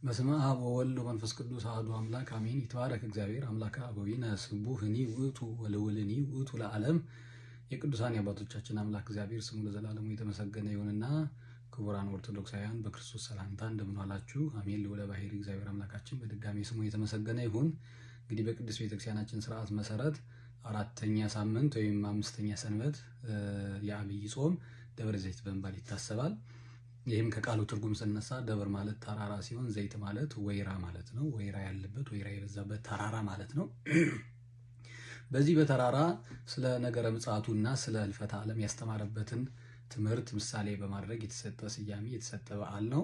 በስመ አብ ወወልድ ወመንፈስ ቅዱስ አሐዱ አምላክ አሜን። ይትባረክ እግዚአብሔር አምላከ አበዊነ ስቡሕኒ ውእቱ ወልዑልኒ ውእቱ ለዓለም። የቅዱሳን የአባቶቻችን አምላክ እግዚአብሔር ስሙ ለዘላለሙ የተመሰገነ ይሁንና ክቡራን ኦርቶዶክሳውያን በክርስቶስ ሰላምታ እንደምን ዋላችሁ? አሜን። ልዑለ ባሕርይ እግዚአብሔር አምላካችን በድጋሚ ስሙ የተመሰገነ ይሁን። እንግዲህ በቅዱስ ቤተክርስቲያናችን ስርዓት መሰረት አራተኛ ሳምንት ወይም አምስተኛ ሰንበት የአብይ ጾም ደብረ ዘይት በመባል ይታሰባል። ይህም ከቃሉ ትርጉም ስነሳ ደብር ማለት ተራራ ሲሆን ዘይት ማለት ወይራ ማለት ነው። ወይራ ያለበት ወይራ የበዛበት ተራራ ማለት ነው። በዚህ በተራራ ስለ ነገረ ምጽአቱና ስለ ህልፈተ ዓለም ያስተማረበትን ትምህርት ምሳሌ በማድረግ የተሰጠ ስያሜ የተሰጠ በዓል ነው።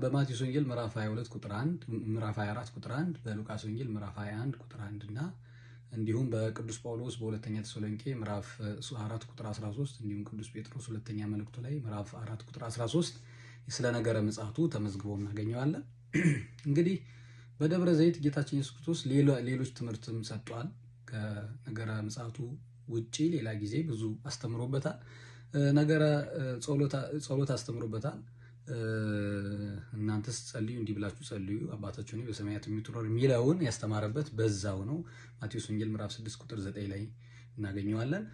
በማቴዎስ ወንጌል ምዕራፍ 22 ቁጥር 1 ምዕራፍ 24 ቁጥር 1 በሉቃስ ወንጌል ምዕራፍ 21 ቁጥር 1 እና እንዲሁም በቅዱስ ጳውሎስ በሁለተኛ ተሰሎንቄ ምዕራፍ 4 ቁጥር 13 እንዲሁም ቅዱስ ጴጥሮስ ሁለተኛ መልእክቱ ላይ ምዕራፍ 4 ቁጥር 13 ስለ ነገረ ምጽአቱ ተመዝግቦ እናገኘዋለን። እንግዲህ በደብረ ዘይት ጌታችን ኢየሱስ ክርስቶስ ሌሎች ትምህርትም ሰጥቷል። ከነገረ ምጽአቱ ውጪ ሌላ ጊዜ ብዙ አስተምሮበታል። ነገረ ጸሎት አስተምሮበታል። እናንተስ ጸልዩ እንዲህ ብላችሁ ጸልዩ አባታችን ሆይ በሰማያት የምትኖር የሚለውን ያስተማረበት በዛው ነው። ማቴዎስ ወንጌል ምዕራፍ 6 ቁጥር 9 ላይ እናገኘዋለን።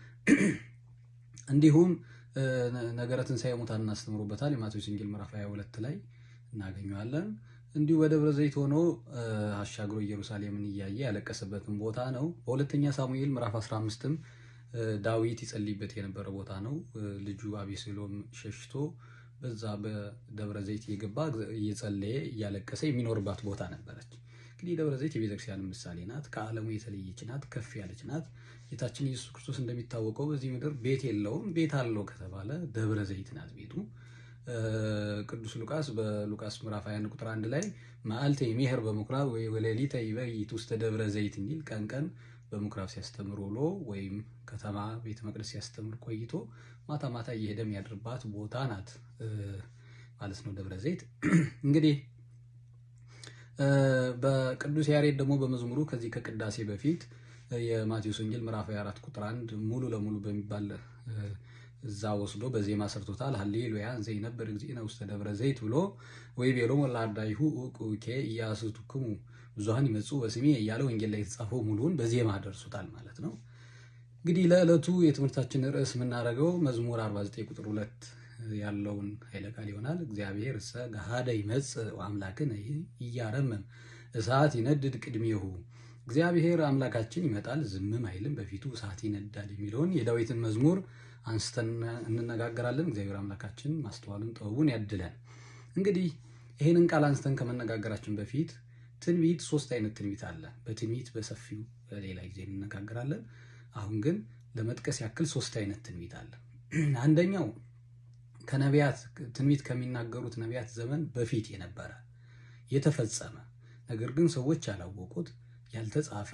እንዲሁም ነገረ ትንሣኤ ሙታንን አስተምሮበታል። የማቴዎስ ወንጌል ምዕራፍ 22 ላይ እናገኘዋለን። እንዲሁ በደብረ ዘይት ሆኖ አሻግሮ ኢየሩሳሌምን እያየ ያለቀሰበትን ቦታ ነው። በሁለተኛ ሳሙኤል ምዕራፍ 15ም ዳዊት ይጸልይበት የነበረ ቦታ ነው። ልጁ አቤሴሎም ሸሽቶ በዛ በደብረ ዘይት እየገባ እየጸለየ እያለቀሰ የሚኖርባት ቦታ ነበረች። እንግዲህ ደብረ ዘይት የቤተክርስቲያን ምሳሌ ናት። ከዓለሙ የተለየች ናት። ከፍ ያለች ናት። ጌታችን ኢየሱስ ክርስቶስ እንደሚታወቀው በዚህ ምድር ቤት የለውም። ቤት አለው ከተባለ ደብረ ዘይት ናት ቤቱ። ቅዱስ ሉቃስ በሉቃስ ምዕራፍ 21 ቁጥር 1 ላይ መዓልተ ይሜህር በምኩራብ ወሌሊተ ይበይት ውስተ ደብረ ዘይት እንዲል ቀን ቀን በምኩራብ ሲያስተምር ውሎ ወይም ከተማ ቤተ መቅደስ ሲያስተምር ቆይቶ ማታ ማታ እየሄደ የሚያድርባት ቦታ ናት ማለት ነው ደብረ ዘይት። እንግዲህ በቅዱስ ያሬድ ደግሞ በመዝሙሩ ከዚህ ከቅዳሴ በፊት የማቴዎስ ወንጌል ምዕራፍ 24 ቁጥር 1 ሙሉ ለሙሉ በሚባል እዛ ወስዶ በዜማ ሰርቶታል። ሃሌሉያ ዘይነበር እግዚእነ ውስተ ደብረ ዘይት ብሎ ወይ ቤሎሙ ለአርዳኢሁ ኡቁኬ ኢያሱቱክሙ ብዙኃን ይመጹ በስሜ እያለ ወንጌል ላይ የተጻፈው ሙሉውን በዜማ ደርሶታል ማለት ነው። እንግዲህ ለዕለቱ የትምህርታችን ርዕስ የምናደርገው መዝሙር 49 ቁጥር 2 ያለውን ኃይለ ቃል ይሆናል። እግዚአብሔር እሰ ገሃደ ይመጽእ ወአምላክነ ኢያረምም እሳት ይነድድ ቅድሜሁ። እግዚአብሔር አምላካችን ይመጣል ዝምም አይልም በፊቱ እሳት ይነዳል የሚለውን የዳዊትን መዝሙር አንስተን እንነጋገራለን። እግዚአብሔር አምላካችን ማስተዋሉን ጥበቡን ያድለን። እንግዲህ ይህንን ቃል አንስተን ከመነጋገራችን በፊት ትንቢት 3 አይነት ትንቢት አለ። በትንቢት በሰፊው ሌላ ጊዜ እንነጋገራለን። አሁን ግን ለመጥቀስ ያክል 3 አይነት ትንቢት አለ። አንደኛው ከነቢያት ትንቢት ከሚናገሩት ነቢያት ዘመን በፊት የነበረ የተፈጸመ ነገር ግን ሰዎች ያላወቁት ያልተጻፈ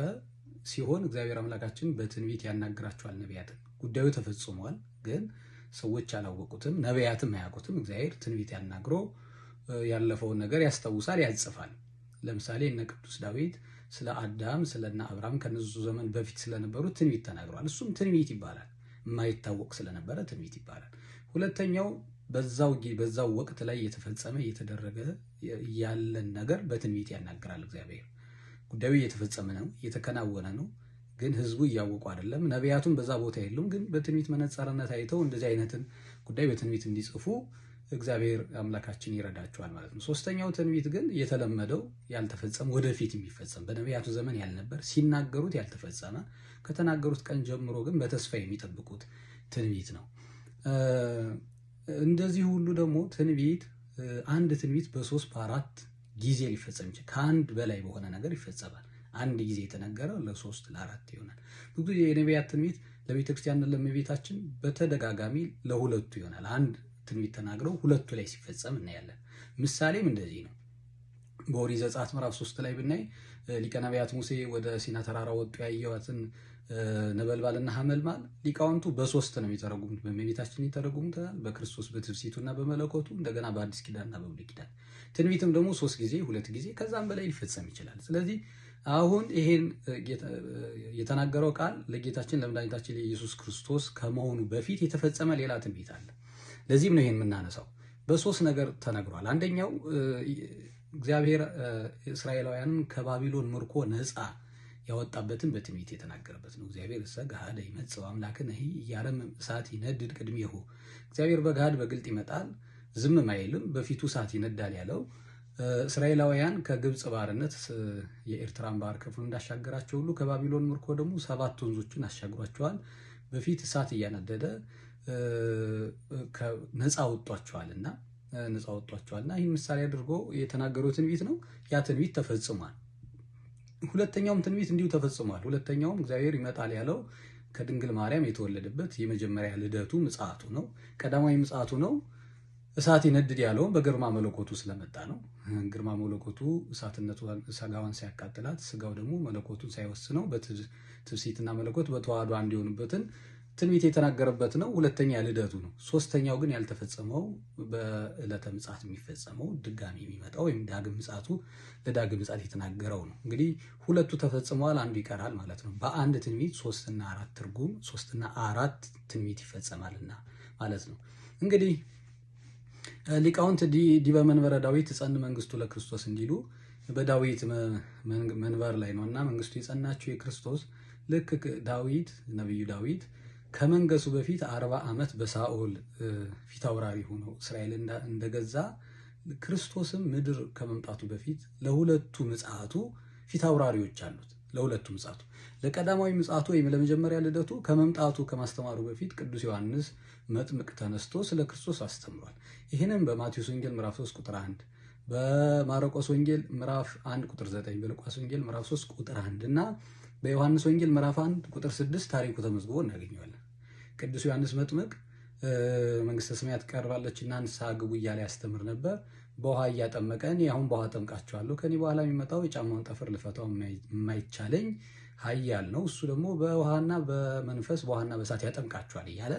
ሲሆን እግዚአብሔር አምላካችን በትንቢት ያናግራቸዋል ነቢያትን። ጉዳዩ ተፈጽሟል ግን ሰዎች ያላወቁትም ነቢያትም አያውቁትም። እግዚአብሔር ትንቢት ያናግሮ ያለፈውን ነገር ያስታውሳል፣ ያጽፋል። ለምሳሌ እነ ቅዱስ ዳዊት ስለ አዳም ስለና አብርሃም ከነሱ ዘመን በፊት ስለነበሩት ትንቢት ተናግረዋል። እሱም ትንቢት ይባላል። የማይታወቅ ስለነበረ ትንቢት ይባላል። ሁለተኛው በዛው ወቅት ላይ የተፈጸመ የተደረገ ያለን ነገር በትንቢት ያናግራል እግዚአብሔር። ጉዳዩ እየተፈጸመ ነው፣ እየተከናወነ ነው፣ ግን ህዝቡ እያወቁ አይደለም። ነቢያቱም በዛ ቦታ የሉም፣ ግን በትንቢት መነጽርነት አይተው እንደዚህ አይነትን ጉዳይ በትንቢት እንዲጽፉ እግዚአብሔር አምላካችን ይረዳቸዋል ማለት ነው። ሶስተኛው ትንቢት ግን የተለመደው ያልተፈጸመ ወደፊት የሚፈጸም በነቢያቱ ዘመን ያልነበር ሲናገሩት ያልተፈጸመ ከተናገሩት ቀን ጀምሮ ግን በተስፋ የሚጠብቁት ትንቢት ነው። እንደዚህ ሁሉ ደግሞ ትንቢት አንድ ትንቢት በ3 በ4 ጊዜ ሊፈጸም ይችላል። ከአንድ በላይ በሆነ ነገር ይፈጸማል። አንድ ጊዜ የተነገረው ለ3 ለ4 ይሆናል። ብዙ የነቢያት ትንቢት ለቤተክርስቲያን ለእመቤታችን በተደጋጋሚ ለሁለቱ ይሆናል። አንድ ትንቢት ተናግረው ሁለቱ ላይ ሲፈጸም እናያለን። ምሳሌም እንደዚህ ነው። በኦሪት ዘጸአት ምዕራፍ 3 ላይ ብናይ ሊቀ ነቢያት ሙሴ ወደ ሲና ተራራ ወጡ ያየዋትን ነበልባልና ሐመልማል ሊቃውንቱ በ3 ነው የሚተረጉሙት። በእመቤታችን ይተረጉሙታል፣ በክርስቶስ በትፍሲቱና በመለኮቱ፣ እንደገና በአዲስ ኪዳንና በብሉይ ኪዳን። ትንቢትም ደግሞ 3 ጊዜ 2 ጊዜ ከዛም በላይ ሊፈጸም ይችላል። ስለዚህ አሁን ይሄን የተናገረው ቃል ለጌታችን ለመድኃኒታችን ለኢየሱስ ክርስቶስ ከመሆኑ በፊት የተፈጸመ ሌላ ትንቢት አለ። ለዚህም ነው ይሄን የምናነሳው። በ3 ነገር ተነግሯል። አንደኛው እግዚአብሔር እስራኤላውያንን ከባቢሎን ምርኮ ነፃ ያወጣበትን በትንቢት የተናገረበት ነው። እግዚአብሔር ገሃደ ይመጽእ አምላክነ ኢያረምም እሳት ይነድድ ቅድሜሁ። እግዚአብሔር በገሃድ በግልጥ ይመጣል፣ ዝም አይልም፣ በፊቱ እሳት ይነዳል ያለው እስራኤላውያን ከግብፅ ባርነት የኤርትራን ባህር ከፍሎ እንዳሻገራቸው ሁሉ ከባቢሎን ምርኮ ደግሞ 7 ወንዞችን አሻግሯቸዋል። በፊት እሳት እያነደደ ነፃ ወጥቷቸዋልና ይህን ምሳሌ አድርጎ የተናገረው ትንቢት ነው። ያ ትንቢት ተፈጽሟል። ሁለተኛውም ትንቢት እንዲሁ ተፈጽሟል። ሁለተኛውም እግዚአብሔር ይመጣል ያለው ከድንግል ማርያም የተወለደበት የመጀመሪያ ልደቱ ምጽአቱ ነው። ቀዳማዊ ምጽአቱ ነው። እሳት ይነድድ ያለውም በግርማ መለኮቱ ስለመጣ ነው። ግርማ መለኮቱ እሳትነቷን ስጋዋን ሲያቃጥላት፣ ስጋው ደግሞ መለኮቱን ሳይወስነው በትፍሲትና መለኮት በተዋህዶ አንድ የሆኑበትን ትንቢት የተናገረበት ነው። ሁለተኛ ልደቱ ነው። ሶስተኛው ግን ያልተፈጸመው በዕለተ ምጽአት የሚፈጸመው ድጋሚ የሚመጣው ወይም ዳግም ምጽአቱ ለዳግም ምጽአት የተናገረው ነው። እንግዲህ ሁለቱ ተፈጽመዋል፣ አንዱ ይቀራል ማለት ነው። በአንድ ትንቢት 3 እና 4 ትርጉም 3 እና 4 ትንቢት ይፈጸማልና ማለት ነው። እንግዲህ ሊቃውንት ዲበ መንበረ ዳዊት ትጸን መንግስቱ ለክርስቶስ እንዲሉ በዳዊት መንበር ላይ ነውና መንግስቱ የጸናችው የክርስቶስ ልክ ዳዊት ነብዩ ዳዊት ከመንገሱ በፊት 40 ዓመት በሳኦል ፊት አውራሪ ሆኖ እስራኤል እንደገዛ ክርስቶስም ምድር ከመምጣቱ በፊት ለሁለቱ ምጽአቱ ፊት አውራሪዎች አሉት። ለሁለቱ ምጽአቱ ለቀዳማዊ ምጽአቱ ወይም ለመጀመሪያ ልደቱ ከመምጣቱ ከማስተማሩ በፊት ቅዱስ ዮሐንስ መጥምቅ ተነስቶ ስለ ክርስቶስ አስተምሯል። ይህንን በማቴዎስ ወንጌል ምዕራፍ 3 ቁጥር 1፣ በማርቆስ ወንጌል ምዕራፍ 1 ቁጥር 9፣ በሉቃስ ወንጌል ምዕራፍ 3 ቁጥር 1 እና በዮሐንስ ወንጌል ምዕራፍ 1 ቁጥር 6 ታሪኩ ተመዝግቦ እናገኘዋለን። ቅዱስ ዮሐንስ መጥምቅ መንግስተ ሰማያት ቀርባለችና ንስሐ ግቡ እያለ ያስተምር ነበር። በውሃ እያጠመቀ እኔ አሁን በውሃ ጠምቃችኋለሁ፣ ከኔ በኋላ የሚመጣው የጫማውን ጠፍር ልፈታው የማይቻለኝ ኃያል ነው፣ እሱ ደግሞ በውሃና በመንፈስ በውሃና በእሳት ያጠምቃችኋል እያለ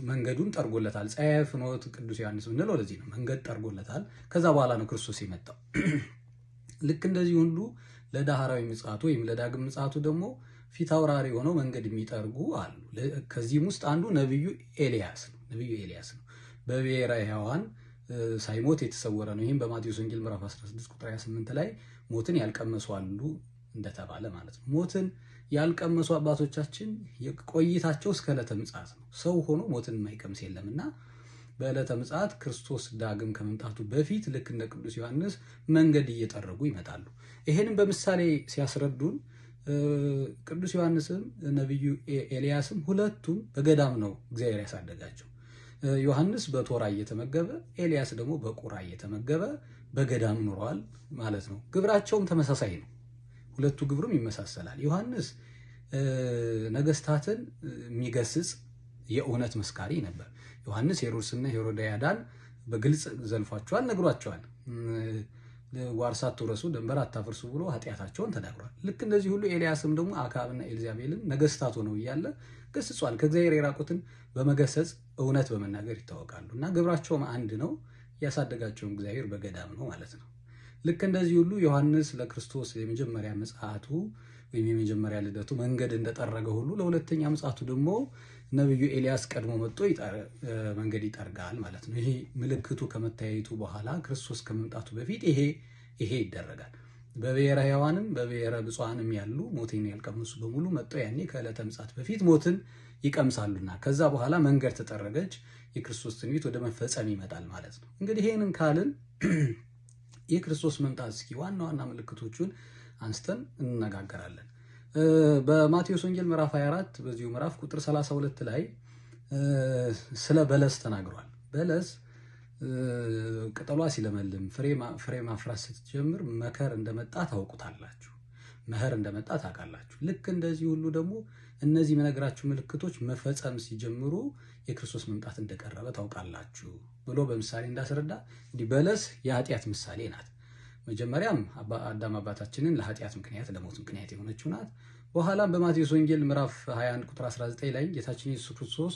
መንገዱን ጠርጎለታል። ጸያየ ፍኖት ቅዱስ ዮሐንስ ምንለው ለዚህ ነው። መንገድ ጠርጎለታል። ከዛ በኋላ ነው ክርስቶስ የመጣው። ልክ እንደዚህ ሁሉ ለዳህራዊ ምጽአቱ ወይም ለዳግም ምጽአቱ ደግሞ ፊት አውራሪ ሆነው መንገድ የሚጠርጉ አሉ። ከዚህም ውስጥ አንዱ ነብዩ ኤልያስ ነው። በብሔረ ሕያዋን ሳይሞት የተሰወረ ነው። ይህም በማቴዎስ ወንጌል ምዕራፍ 16 ቁጥር 28 ላይ ሞትን ያልቀመሱ አሉ እንደተባለ ማለት ነው። ሞትን ያልቀመሱ አባቶቻችን ቆይታቸው እስከ ዕለተ ምጽአት ነው። ሰው ሆኖ ሞትን የማይቀምስ የለምና በዕለተ ምጽአት ክርስቶስ ዳግም ከመምጣቱ በፊት ልክ እንደ ቅዱስ ዮሐንስ መንገድ እየጠረጉ ይመጣሉ። ይሄንም በምሳሌ ሲያስረዱን ቅዱስ ዮሐንስም ነብዩ ኤልያስም ሁለቱም በገዳም ነው እግዚአብሔር ያሳደጋቸው። ዮሐንስ በቶራ እየተመገበ ኤልያስ ደግሞ በቁራ እየተመገበ በገዳም ኑሯል ማለት ነው። ግብራቸውም ተመሳሳይ ነው። ሁለቱ ግብሩም ይመሳሰላል። ዮሐንስ ነገስታትን የሚገስጽ የእውነት መስካሪ ነበር። ዮሐንስ ሄሮድስና ሄሮድያዳን በግልጽ ዘልፏቸዋል፣ ነግሯቸዋል። ዋርሳ አትውረሱ፣ ድንበር አታፍርሱ ብሎ ኃጢአታቸውን ተናግሯል። ልክ እንደዚህ ሁሉ ኤልያስም ደግሞ አክዓብና ኤልዛቤልን ነገስታት ሆነው እያለ ገስጿል። ከእግዚአብሔር የራቁትን በመገሰጽ እውነት በመናገር ይታወቃሉ እና ግብራቸውም አንድ ነው። ያሳደጋቸውም እግዚአብሔር በገዳም ነው ማለት ነው። ልክ እንደዚህ ሁሉ ዮሐንስ ለክርስቶስ የመጀመሪያ ምጽአቱ ወይም የመጀመሪያ ልደቱ መንገድ እንደጠረገ ሁሉ ለሁለተኛ ምጽአቱ ደግሞ ነብዩ ኤልያስ ቀድሞ መጥቶ መንገድ ይጠርጋል ማለት ነው። ይሄ ምልክቱ ከመታየቱ በኋላ ክርስቶስ ከመምጣቱ በፊት ይሄ ይደረጋል። በብሔረ ሕያዋንም በብሔረ ብፁዓንም ያሉ ሞትን ያልቀመሱ በሙሉ መጥተው ያኔ ከዕለተ ምጽአት በፊት ሞትን ይቀምሳሉና ከዛ በኋላ መንገድ ተጠረገች፣ የክርስቶስ ትንቢት ወደ መፈጸም ይመጣል ማለት ነው። እንግዲህ ይሄንን ካልን የክርስቶስ መምጣት እስኪ ዋና ዋና ምልክቶቹን አንስተን እንነጋገራለን። በማቴዎስ ወንጌል ምዕራፍ 24 በዚሁ ምዕራፍ ቁጥር 32 ላይ ስለ በለስ ተናግሯል። በለስ ቅጠሏ ሲለመልም ፍሬ ማፍራት ስትጀምር መከር እንደመጣ ታውቁታላችሁ፣ መኸር እንደመጣ ታውቃላችሁ። ልክ እንደዚህ ሁሉ ደግሞ እነዚህ የምነግራችሁ ምልክቶች መፈጸም ሲጀምሩ የክርስቶስ መምጣት እንደቀረበ ታውቃላችሁ ብሎ በምሳሌ እንዳስረዳ እንዲህ በለስ የኃጢአት ምሳሌ ናት። መጀመሪያም አዳም አባታችንን ለኃጢአት ምክንያት ለሞት ምክንያት የሆነችው ናት። በኋላም በማቴዎስ ወንጌል ምዕራፍ 21 ቁጥር 19 ላይ ጌታችን ኢየሱስ ክርስቶስ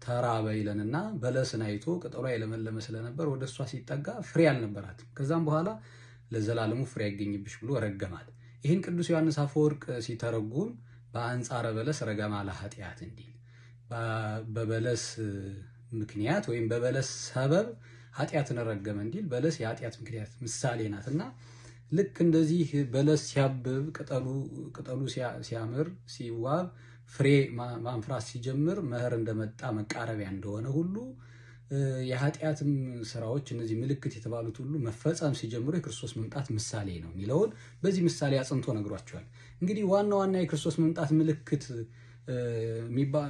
ተራበ ይለንና በለስን አይቶ ቅጠሏ የለመለመ ስለነበር ወደ እሷ ሲጠጋ ፍሬ አልነበራትም። ከዛም በኋላ ለዘላለሙ ፍሬ አይገኝብሽ ብሎ ረገማት። ይህን ቅዱስ ዮሐንስ አፈወርቅ ሲተረጉም በአንጻረ በለስ ረገማ ለኃጢአት እንዲል በበለስ ምክንያት ወይም በበለስ ሰበብ ኃጢአትን ረገመ እንዲል በለስ የኃጢአት ምክንያት ምሳሌ ናትና ልክ እንደዚህ በለስ ሲያብብ ቅጠሉ ሲያምር ሲዋብ ፍሬ ማንፍራት ሲጀምር መኸር እንደመጣ መቃረቢያ እንደሆነ ሁሉ የኃጢአትም ስራዎች እነዚህ ምልክት የተባሉት ሁሉ መፈጸም ሲጀምሩ የክርስቶስ መምጣት ምሳሌ ነው የሚለውን በዚህ ምሳሌ አጽንቶ ነግሯቸዋል። እንግዲህ ዋና ዋና የክርስቶስ መምጣት ምልክት